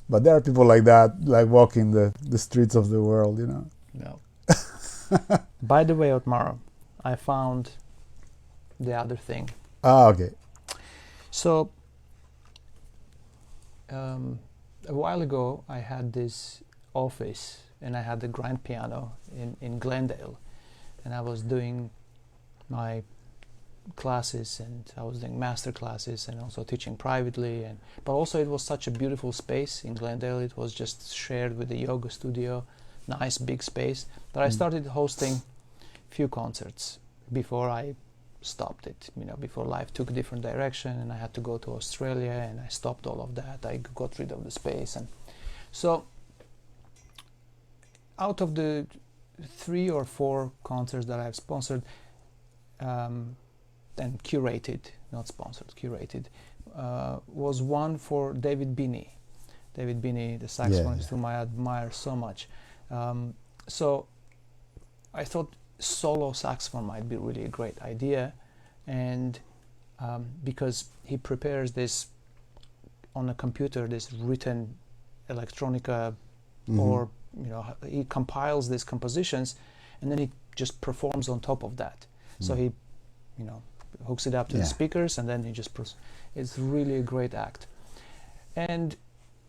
But there are people like that, like walking the streets of the world, No. By the way, Otmaro, I found the other thing. Okay. So, a while ago, I had this office, and I had the grand piano in Glendale, and I was doing my classes, and I was doing master classes and also teaching privately, but also it was such a beautiful space in Glendale. It was just shared with the yoga studio, nice big space, that I started hosting few concerts before I stopped it, before life took a different direction and I had to go to Australia, and I stopped all of that. I got rid of the space. And so out of the 3 or 4 concerts that I've sponsored and curated, not sponsored, curated, was one for David Binney. David Binney, the saxophonist whom I admire so much. So I thought solo saxophone might be really a great idea, and because he prepares this on a computer, this written electronica, or he compiles these compositions, and then he just performs on top of that. So he hooks it up to the speakers, and then he just it's really a great act.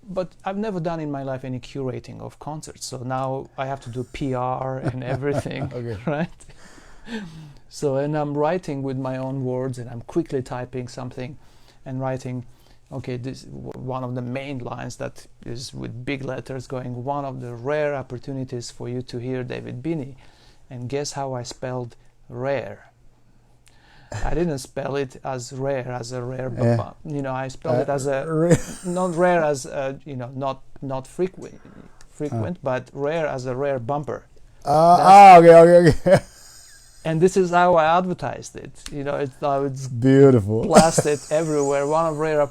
But I've never done in my life any curating of concerts, so now I have to do PR and everything. Right? So, and I'm writing with my own words, and I'm quickly typing something and writing, okay, this one of the main lines that is with big letters going, one of the rare opportunities for you to hear David Binney. And guess how I spelled rare? I didn't spell it as rare, as a rare, I spelled it as a, not rare as, not frequent, but rare as a rare bumper. Okay. And this is how I advertised it. It's beautiful, blasted everywhere. One of rare,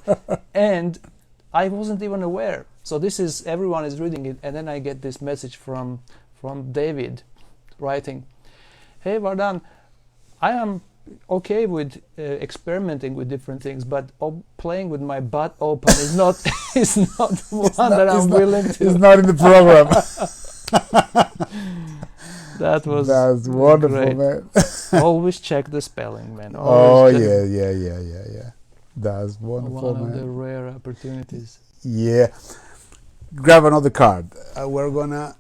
and I wasn't even aware. So this is, everyone is reading it, and then I get this message from David, writing, "Hey Vardan, I am okay with experimenting with different things, but playing with my butt open is not one that I'm willing to." It's not in the program. That's wonderful, great. Man. Always check the spelling, man. Always yeah. That's wonderful, one man. of the rare opportunities. Yeah. Grab another card. We're gonna,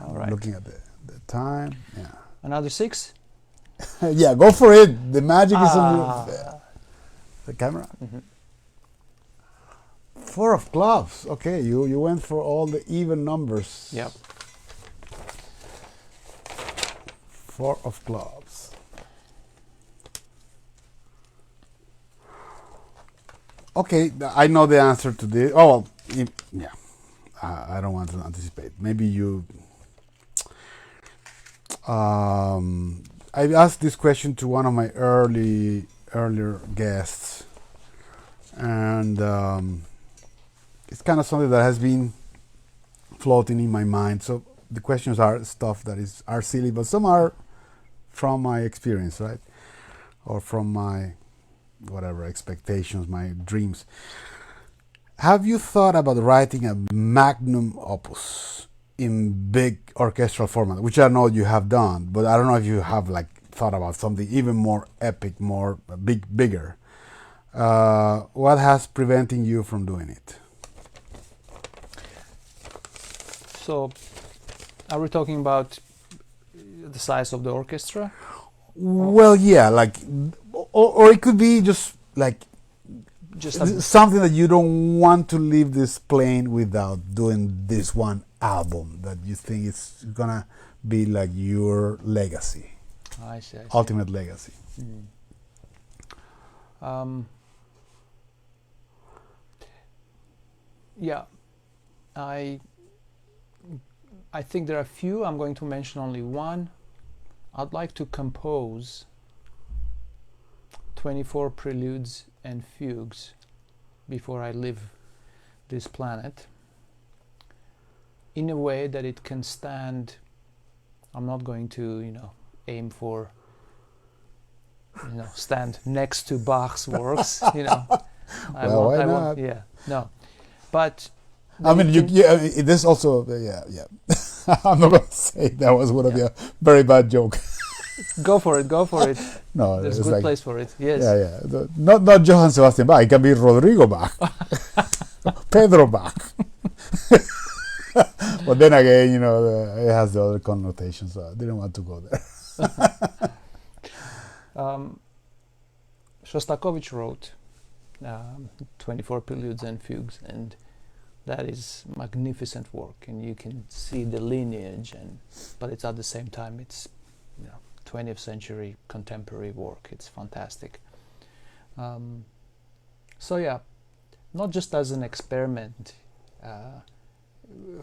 All right. Looking at the time. Yeah. Another 6. Yeah, go for it. The magic is on the camera. 4 of clubs. Okay, you went for all the even numbers. Yep. 4 of clubs. Okay, I know the answer to this. Oh, yeah. I don't want to anticipate. Maybe you. I asked this question to one of my earlier guests, and it's kind of something that has been floating in my mind. So the questions are stuff that are silly, but some are from my experience, right, or from my whatever expectations, my dreams. Have you thought about writing a magnum opus in big orchestral format, which I know you have done, but I don't know if you have thought about something even more epic, more bigger. What has preventing you from doing it? So, are we talking about the size of the orchestra? Well, yeah, or it could be just something that you don't want to leave this plane without doing this one album that you think it's gonna be your legacy. I see. Ultimate legacy. Yeah, I think there are a few. I'm going to mention only one. I'd like to compose 24 preludes and fugues before I leave this planet, in a way that it can stand. I'm not going to, aim for, stand next to Bach's works, why not? No, but I mean, this also, I'm not going to say that was one of your very bad joke. Go for it. No, there's a good place for it. Yes. Yeah. Not Johann Sebastian Bach. It can be Rodrigo Bach, Pedro Bach. But then again, it has the other connotations, so I didn't want to go there. Shostakovich wrote 24 preludes and fugues, and that is magnificent work, and you can see the lineage, but it's at the same time it's 20th century contemporary work. It's fantastic. So yeah, not just as an experiment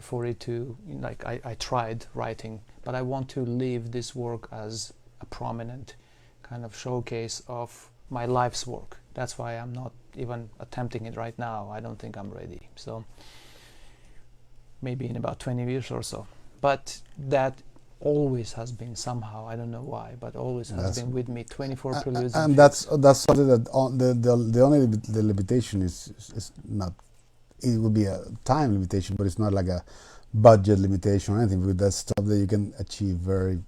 for it to, like, I tried writing, but I want to leave this work as a prominent kind of showcase of my life's work. That's why I'm not even attempting it right now. I don't think I'm ready. So maybe in about 20 years or so. But that always has been somehow, I don't know why, but always has been with me. 24 preludes. And that's something that the only the limitation is not, it would be a time limitation, but it's not like a budget limitation or anything, because that's stuff that you can achieve very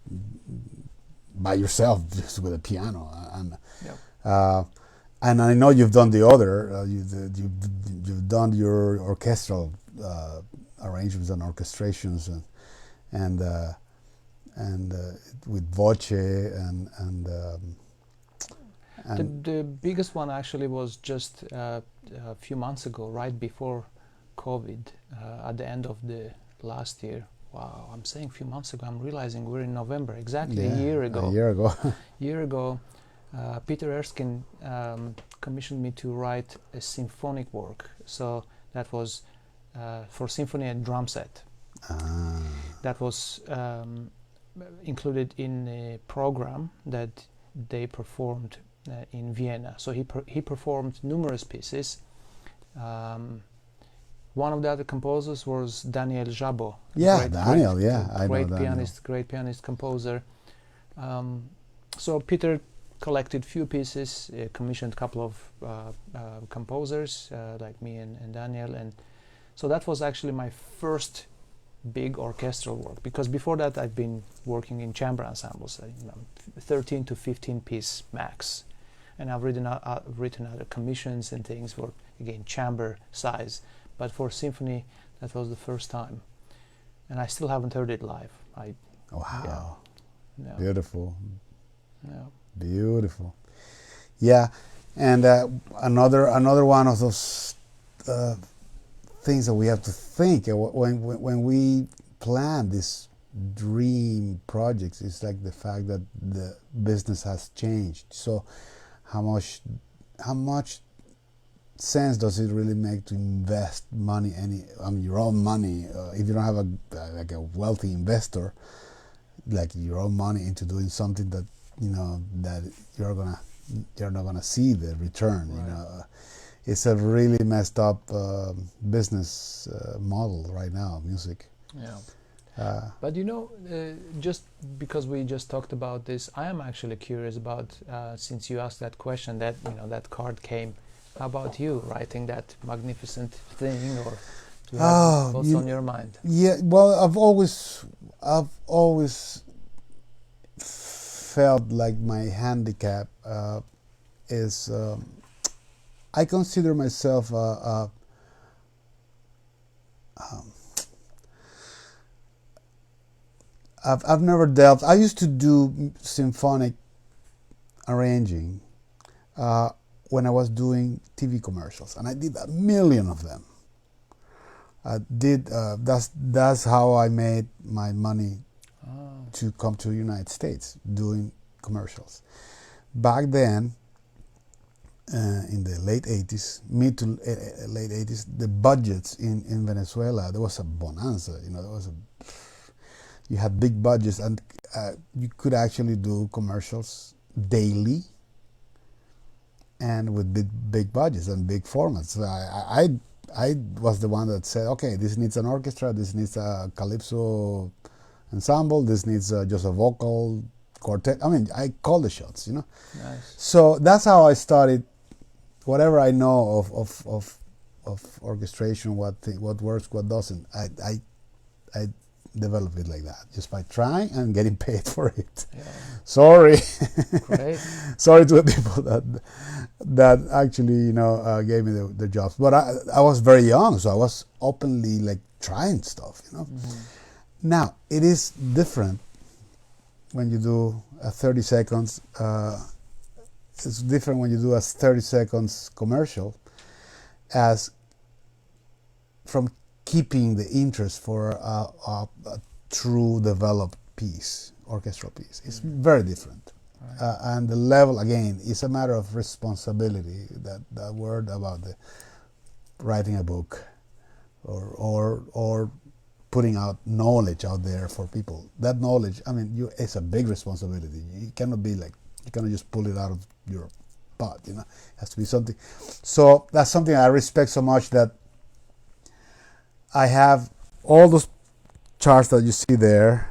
by yourself, just with a piano. And I know you've done the other. You've done your orchestral arrangements and orchestrations, and with voce and the biggest one actually was just a few months ago, right before COVID, at the end of the last year. Wow, I'm saying a few months ago. I'm realizing we're in November. Exactly a year ago. Year ago, Peter Erskine commissioned me to write a symphonic work. So that was for symphony and drum set. That was included in a program that they performed in Vienna. So he performed numerous pieces. One of the other composers was Daniel Jabot. I know Daniel. Great pianist, composer. So Peter collected few pieces, commissioned a couple of composers like me and Daniel, and so that was actually my first big orchestral work, because before that I've been working in chamber ensembles, 13 to 15 piece max, and I've written other commissions and things for, again, chamber size, but for symphony that was the first time, and I still haven't heard it live. Wow. Yeah. Beautiful. Yeah. Beautiful. Yeah, and another one of those things that we have to think when we plan these dream projects is like the fact that the business has changed. So how much sense does it really make to invest money, your own money, if you don't have a wealthy investor, like your own money, into doing something that that you're not gonna see the return. Right. It's a really messed up business model right now, music. Yeah. But just because we just talked about this, I am actually curious about, since you asked that question, that that card came. How about you writing that magnificent thing, or do you have what's on your mind? Yeah, well, I've always felt like my handicap is. I consider myself I've never delved. I used to do symphonic arranging when I was doing TV commercials, and I did a million of them. I did. That's how I made my money to come to the United States, doing commercials. Back then, in the late 80s, mid to late 80s, the budgets in Venezuela, there was a bonanza. You had big budgets, and you could actually do commercials daily, and with big budgets and big formats. So I was the one that said, okay, this needs an orchestra, this needs a calypso ensemble, this needs just a vocal quartet. I mean, I call the shots, Nice. So that's how I started. Whatever I know of orchestration, what works, what doesn't, I develop it like that, just by trying and getting paid for it. Yeah. Sorry. Great. Sorry to the people that actually gave me the jobs. But I was very young, so I was openly like trying stuff. Mm-hmm. Now it is different when you do a 30 seconds. It's different when you do a 30 seconds commercial, as from keeping the interest for a true developed piece, orchestral piece. It's very different. And the level, again, is a matter of responsibility. That word about the writing a book or putting out knowledge out there for people. That knowledge, I mean, it's a big responsibility. You cannot be like, you cannot just pull it out of your butt, you know. It has to be something. So that's something I respect so much, that I have all those charts that you see there.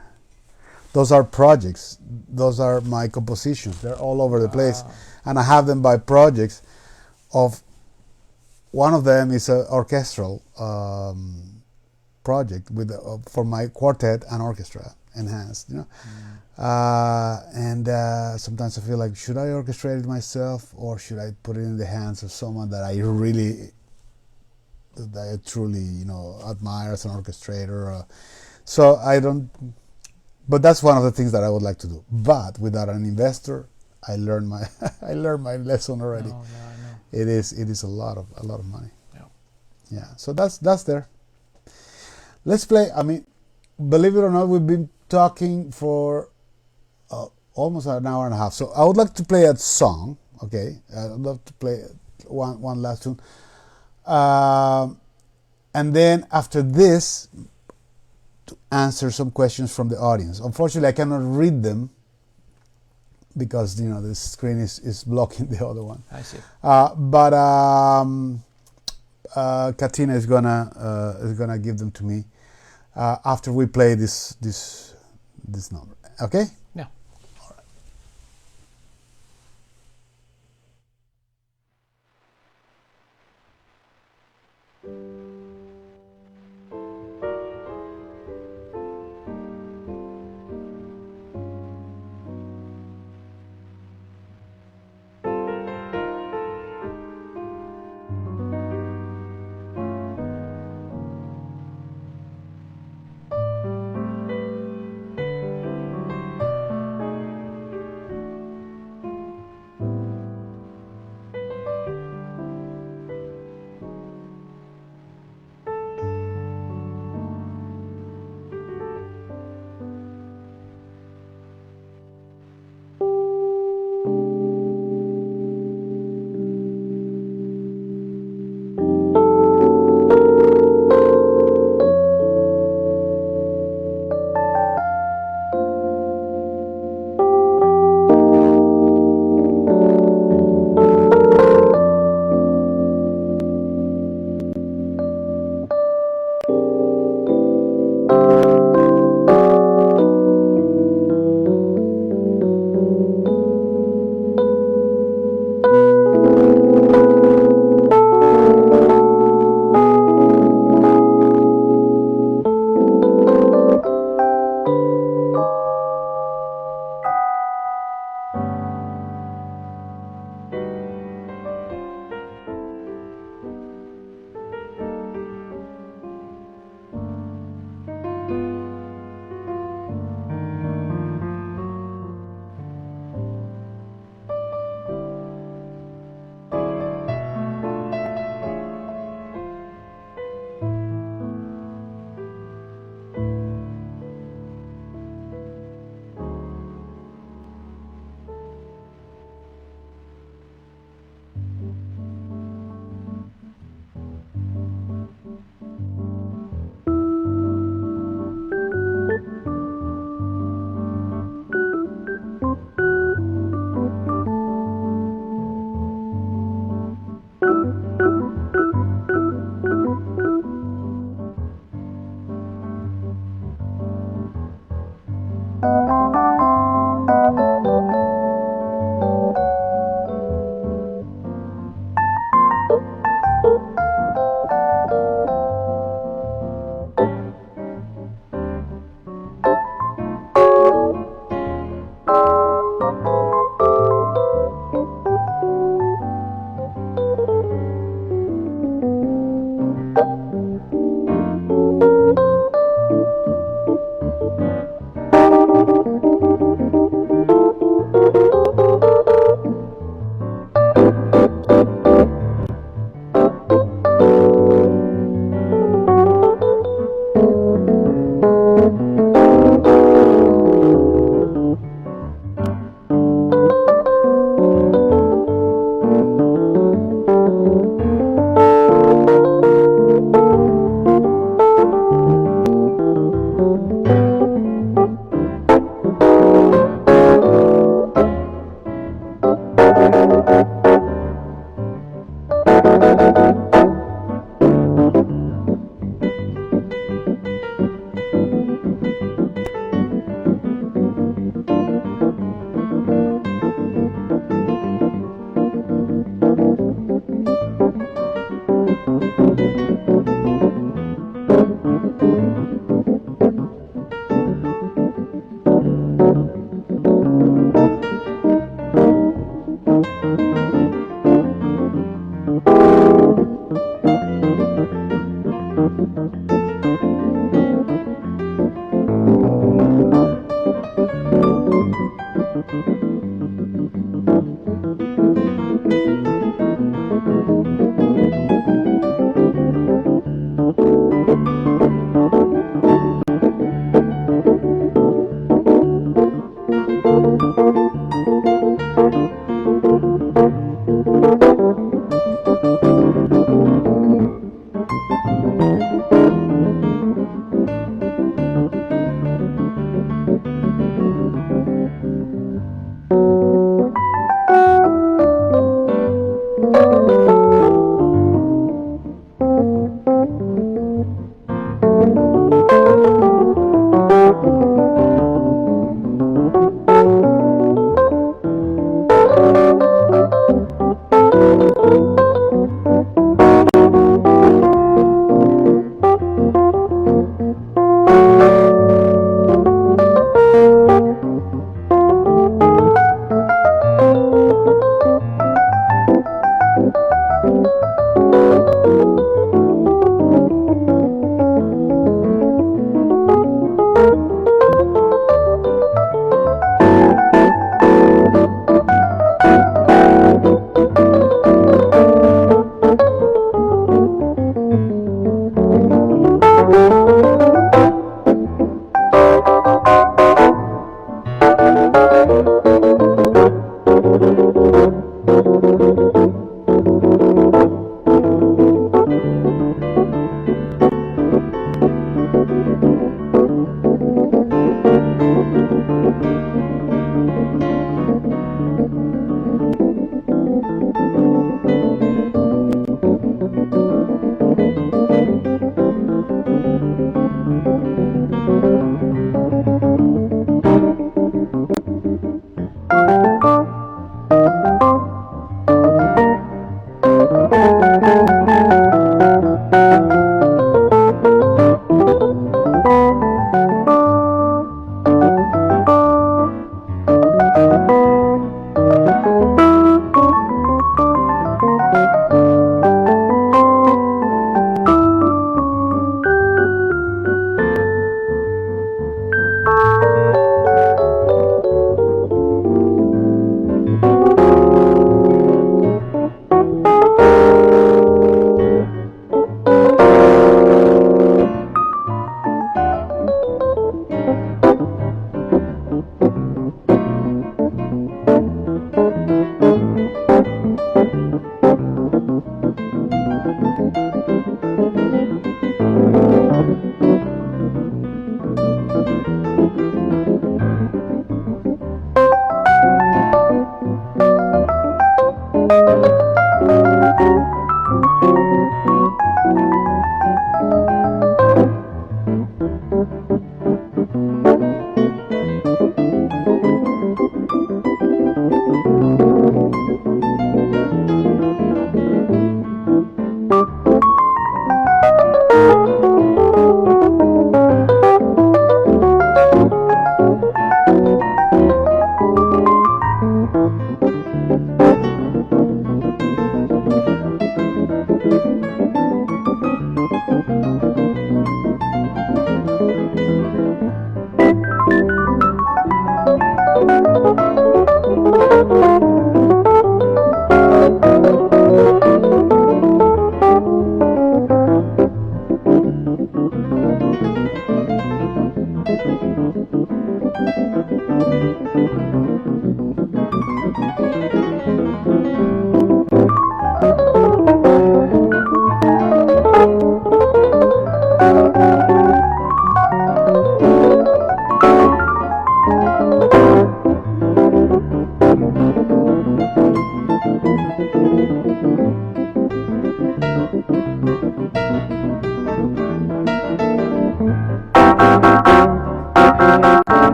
Those are projects. Those are my compositions. They're all over the place. And I have them by projects. One of them is an orchestral project with for my quartet and orchestra enhanced, you know. And sometimes I feel like, should I orchestrate it myself, or should I put it in the hands of someone that I truly, you know, admire as an orchestrator? So I don't. But that's one of the things that I would like to do. But without an investor, I learned my lesson already. No, I know. It is a lot of money. Yeah. So that's there. Let's play. I mean, believe it or not, we've been talking for almost an hour and a half. So I would like to play a song. Okay, I'd love to play one last tune. And then after this, to answer some questions from the audience. Unfortunately, I cannot read them because, you know, the screen is blocking the other one. I see. But Katina is gonna give them to me after we play this number. Okay? Yeah. All right.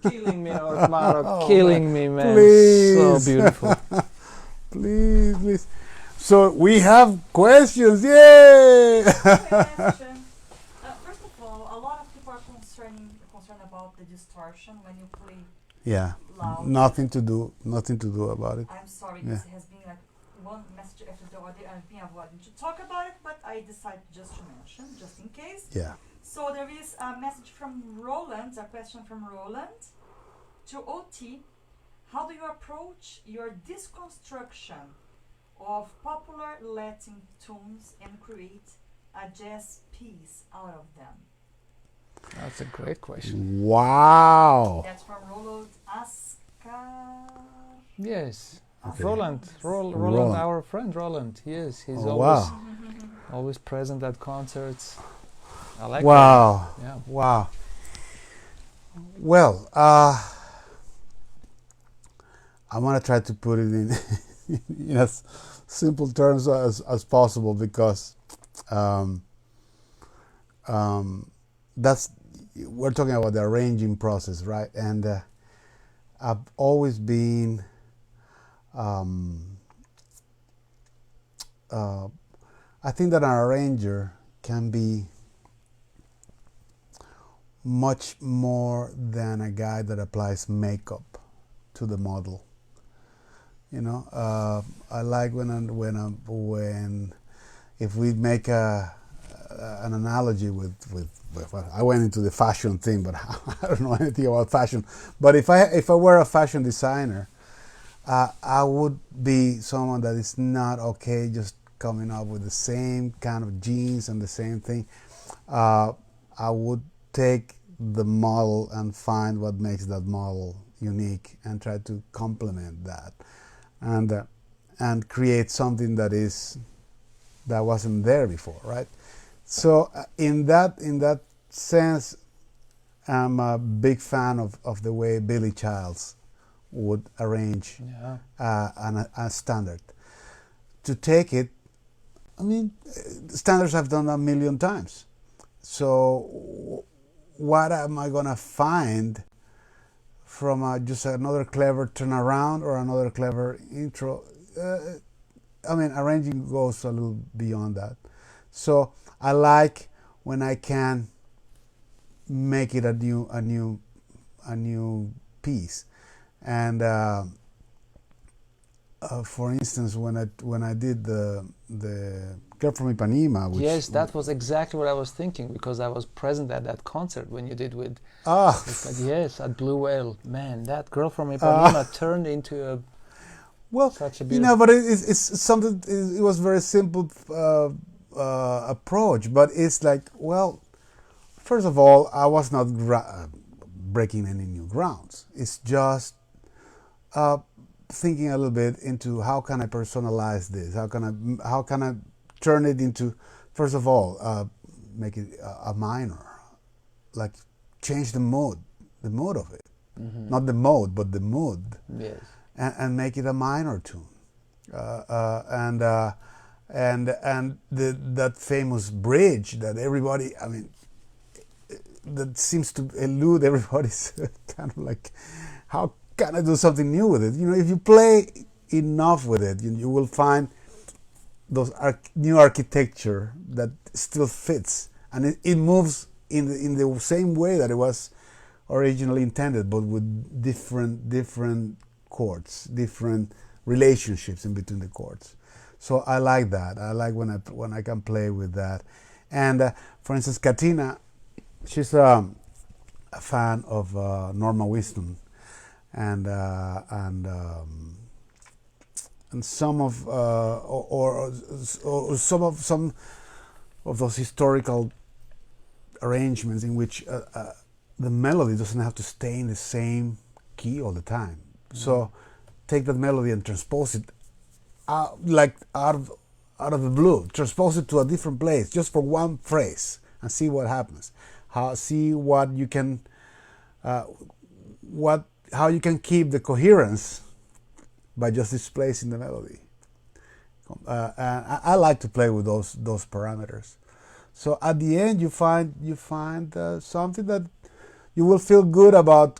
Killing me, Otmaro, killing me, man. Please. So beautiful. Please, please. So we have questions. Yay! Question. First of all, a lot of people are concerned about the distortion when you play Yeah. loud. Nothing to do about it. I'm sorry, Yeah. this has been like one message after the other. I've been avoiding to talk about it, but I decided just to mention, just in case. Yeah. So there is a message from Roland, a question from Roland to OT. How do you approach your deconstruction of popular Latin tunes and create a jazz piece out of them? That's a great question. Wow. That's from Roland Ascar. Yes. Okay. Roland, Roland. our friend Roland. Yes, he's Oh, always wow. always present at concerts. I like Wow. that. Yeah. Wow. Well, I want to try to put it in as simple terms as possible, because that's, we're talking about the arranging process, right? And I've always been I think that an arranger can be much more than a guy that applies makeup to the model. You know, I like when if we make an analogy with well, I went into the fashion thing, but I don't know anything about fashion. But if I were a fashion designer, I would be someone that is not okay just coming up with the same kind of jeans and the same thing. I would take the model and find what makes that model unique and try to complement that, and create something that wasn't there before, right? So in that sense, I'm a big fan of the way Billy Childs would arrange a standard. To take it, I mean, standards I've done a million times. So what am I gonna find from just another clever turnaround or another clever intro? I mean, arranging goes a little beyond that. So I like when I can make it a new piece. And for instance, when I did the Girl from Ipanema, which Yes, that was exactly what I was thinking, because I was present at that concert when you did with yes, at Blue Whale. Man, that Girl from Ipanema turned into a such a beautiful, but it's something. It was very simple approach, but it's like, well, first of all, I was not breaking any new grounds. It's just thinking a little bit into how can I personalize this? How can I turn it into, first of all, make it a minor, like change the mood of it, not the mode, but the mood. yes, and make it a minor tune, and that famous bridge that everybody, I mean, that seems to elude everybody's kind of like, how can I do something new with it? You know, if you play enough with it, you will find those new architecture that still fits, and it moves in the same way that it was originally intended, but with different chords, different relationships in between the chords. So I like that. I like when I can play with that. And for instance, Katina she's a fan of Norma Winston, and some of or some of those historical arrangements in which the melody doesn't have to stay in the same key all the time. So take that melody and transpose it out of the blue. Transpose it to a different place just for one phrase and see what happens. See what you can how you can keep the coherence by just displacing the melody. And I like to play with those parameters. So at the end, you find something that you will feel good about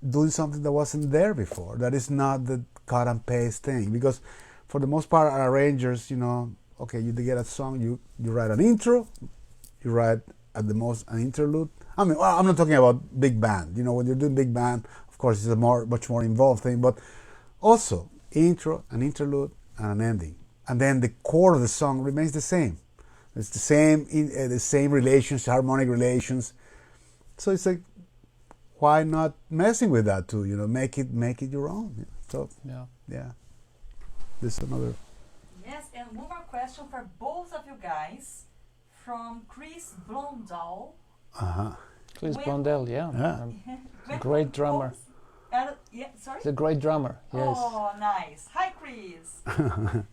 doing something that wasn't there before. That is not the cut and paste thing, because for the most part, our arrangers, okay, you get a song, you write an intro, you write at the most an interlude. I mean, well, I'm not talking about big band. When you're doing big band, of course, it's a much more involved thing, but also intro, an interlude, and an ending, and then the core of the song remains the same. It's the same relations, harmonic relations. So it's like, why not messing with that too? Make it your own. So yeah. This is another. Yes, and one more question for both of you guys from Chris Blondell. Chris Blondell, yeah. When Great drummer. Sorry? He's a great drummer, yes. Oh, nice. Hi, Chris.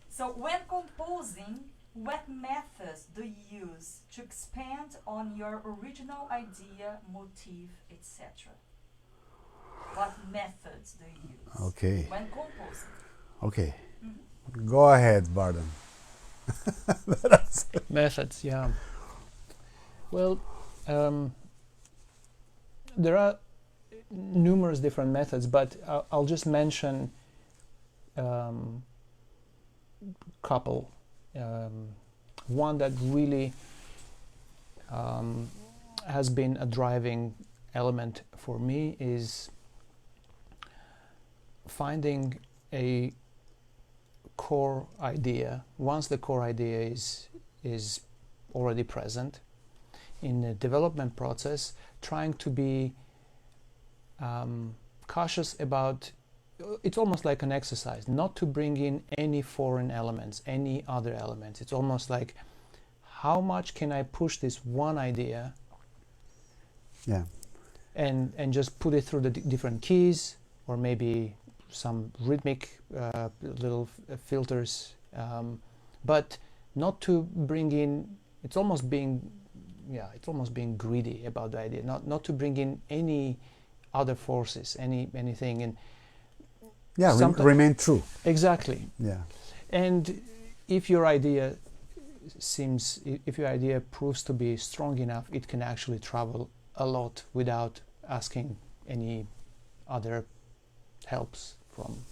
So when composing, what methods do you use to expand on your original idea, motif, etc.? What methods do you use Okay. when composing? Okay. Go ahead, Vardan. Methods, yeah. Well, there are numerous different methods, but I'll just mention couple. One that really has been a driving element for me is finding a core idea. Once the core idea is already present in the development process, trying to be cautious about, it's almost like an exercise, not to bring in any foreign elements, any other elements. It's almost like, how much can I push this one idea and just put it through the different keys, or maybe some rhythmic little filters, but not to bring in, it's almost being greedy about the idea, not to bring in any other forces, anything, and remain true. Exactly. Yeah. And if your idea proves to be strong enough, it can actually travel a lot without asking any other helps from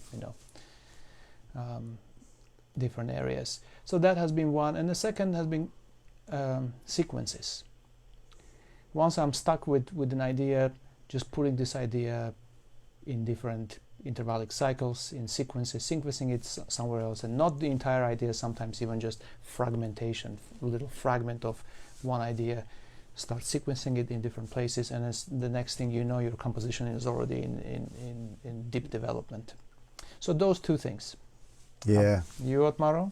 different areas. So that has been one, and the second has been sequences. Once I'm stuck with an idea, just putting this idea in different intervallic cycles, in sequences, sequencing it somewhere else, and not the entire idea, sometimes even just fragmentation, a little fragment of one idea, start sequencing it in different places, and as the next thing you know, your composition is already in deep development. So those two things. Yeah. You, Otmaro?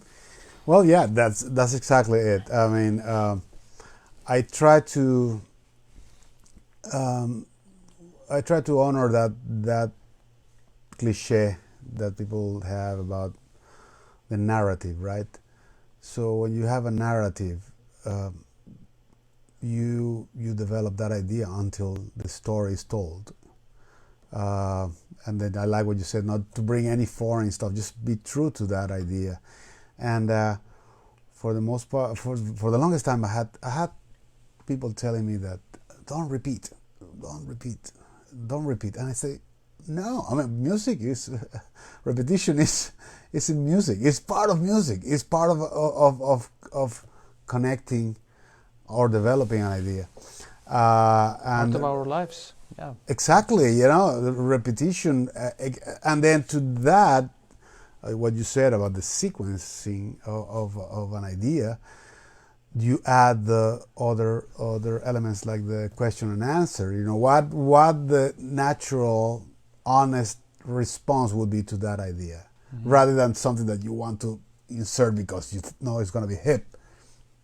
Well, yeah, that's exactly it. I mean, I try to honor that cliche that people have about the narrative, right? So when you have a narrative, you develop that idea until the story is told. And then I like what you said, not to bring any foreign stuff, just be true to that idea. And for the most part, for the longest time, I had people telling me that don't repeat, and I say, no. I mean, music is repetition is in music. It's part of music. It's part of connecting or developing an idea. And part of our lives. Yeah. Exactly. Repetition, and then to that, what you said about the sequencing of an idea, you add the other elements like the question and answer. You know, what the natural, honest response would be to that idea, rather than something that you want to insert because you know it's going to be hip.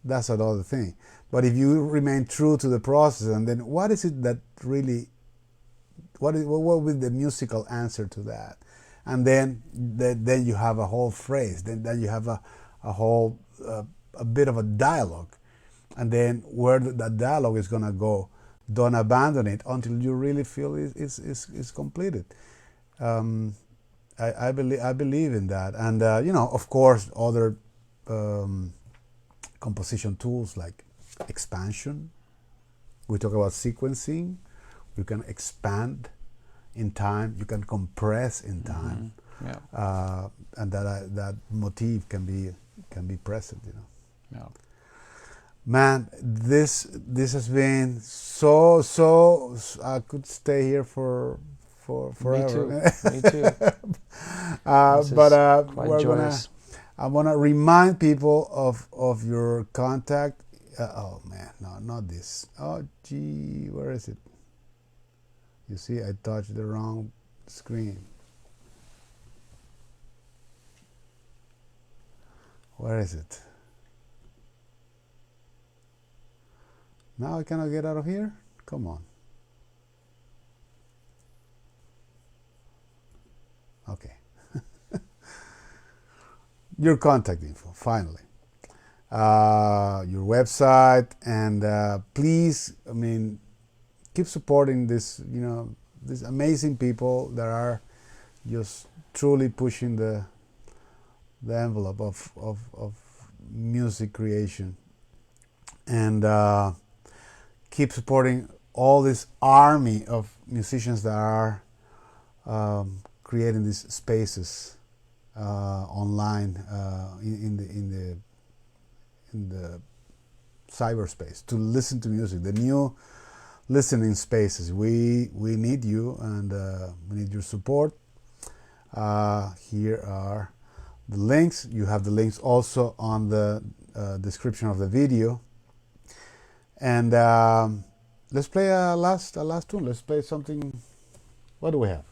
That's another thing. But if you remain true to the process, and then what is it that really, what will be the musical answer to that? And then you have a whole phrase. Then you have a whole a bit of a dialogue, and then where that dialogue is gonna go, don't abandon it until you really feel it's completed. I believe in that, and you know, of course, other composition tools like expansion. We talk about sequencing. You can expand in time. You can compress in time, and that motif can be present. You know. Yeah. Man, this has been so. I could stay here for forever. Me too. But quite joyous. I'm gonna remind people of your contact. Oh man, no, not this. Oh gee, where is it? You see, I touched the wrong screen. Where is it? Now I cannot get out of here? Come on. Okay. Your contact info, finally. Your website, and please, I mean, keep supporting this, you know, these amazing people that are just truly pushing the envelope of music creation. And keep supporting all this army of musicians that are creating these spaces online in the cyberspace to listen to music, the new listening spaces. We need you, and we need your support. Here are the links. You have the links also on the description of the video. And let's play a last tune. Let's play something. What do we have?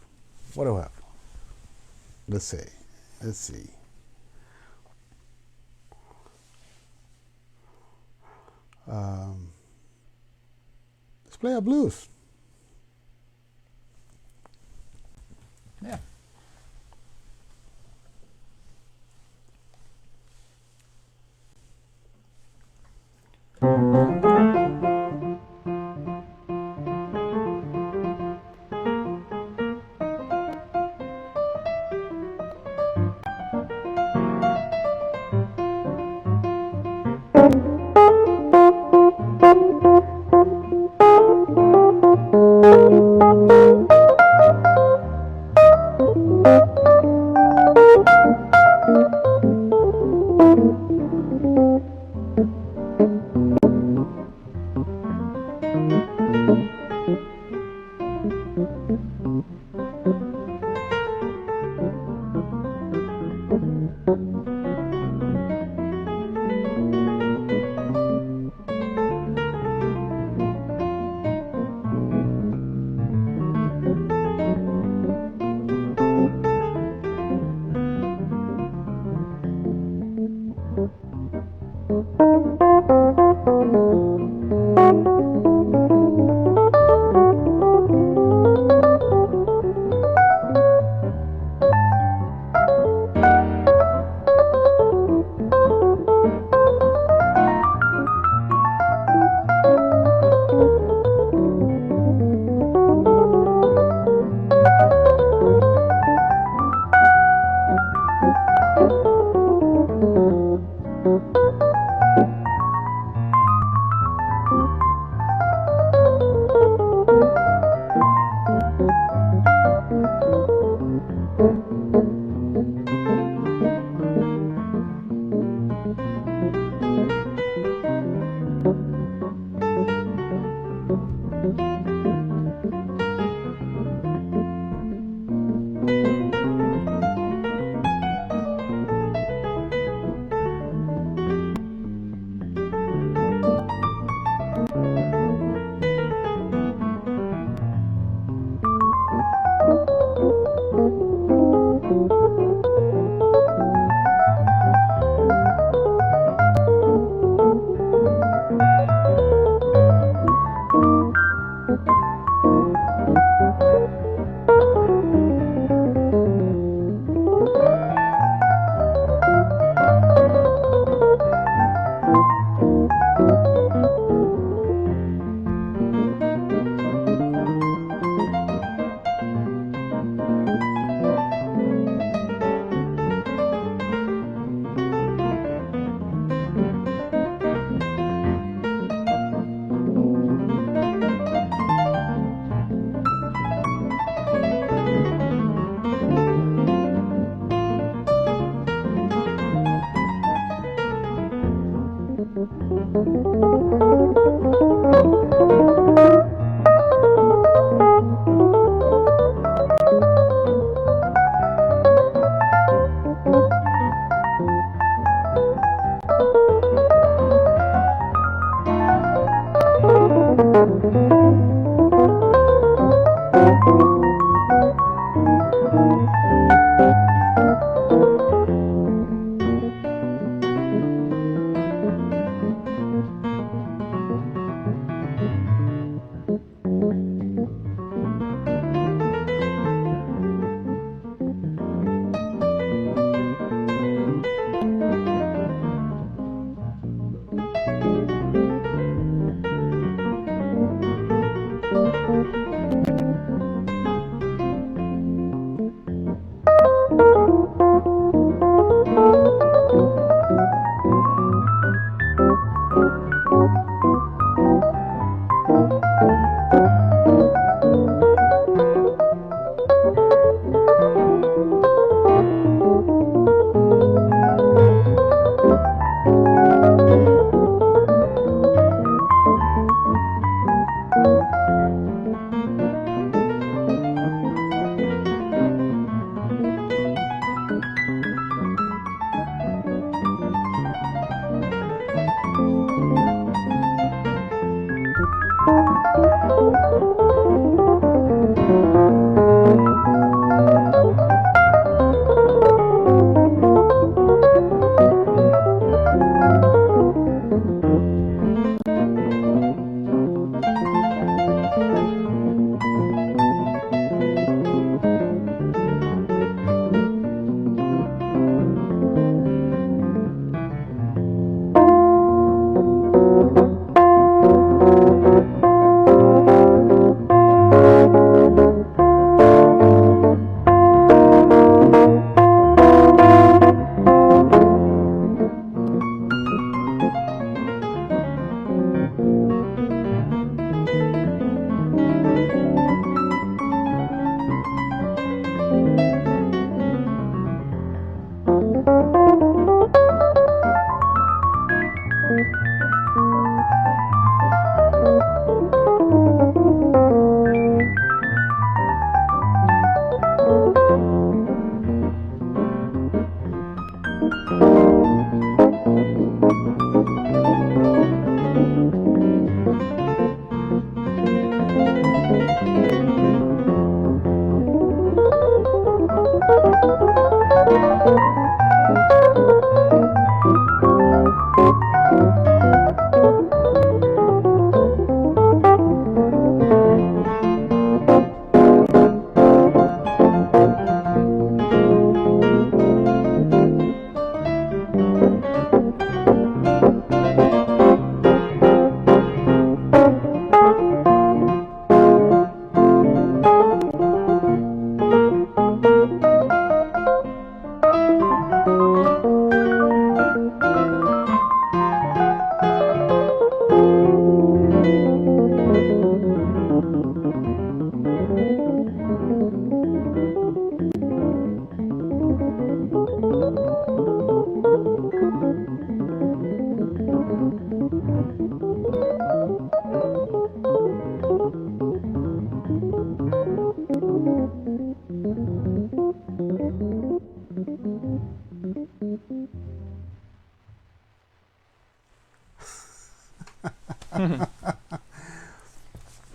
Let's see. Let's play a blues. Yeah.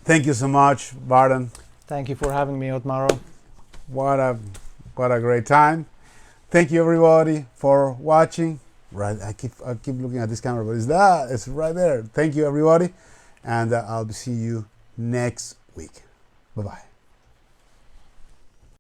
Thank you so much, Vardan. Thank you for having me, Otmaro. What a great time. Thank you everybody for watching. Right, I keep looking at this camera, but it's right there. Thank you everybody, and I'll see you next week. Bye bye.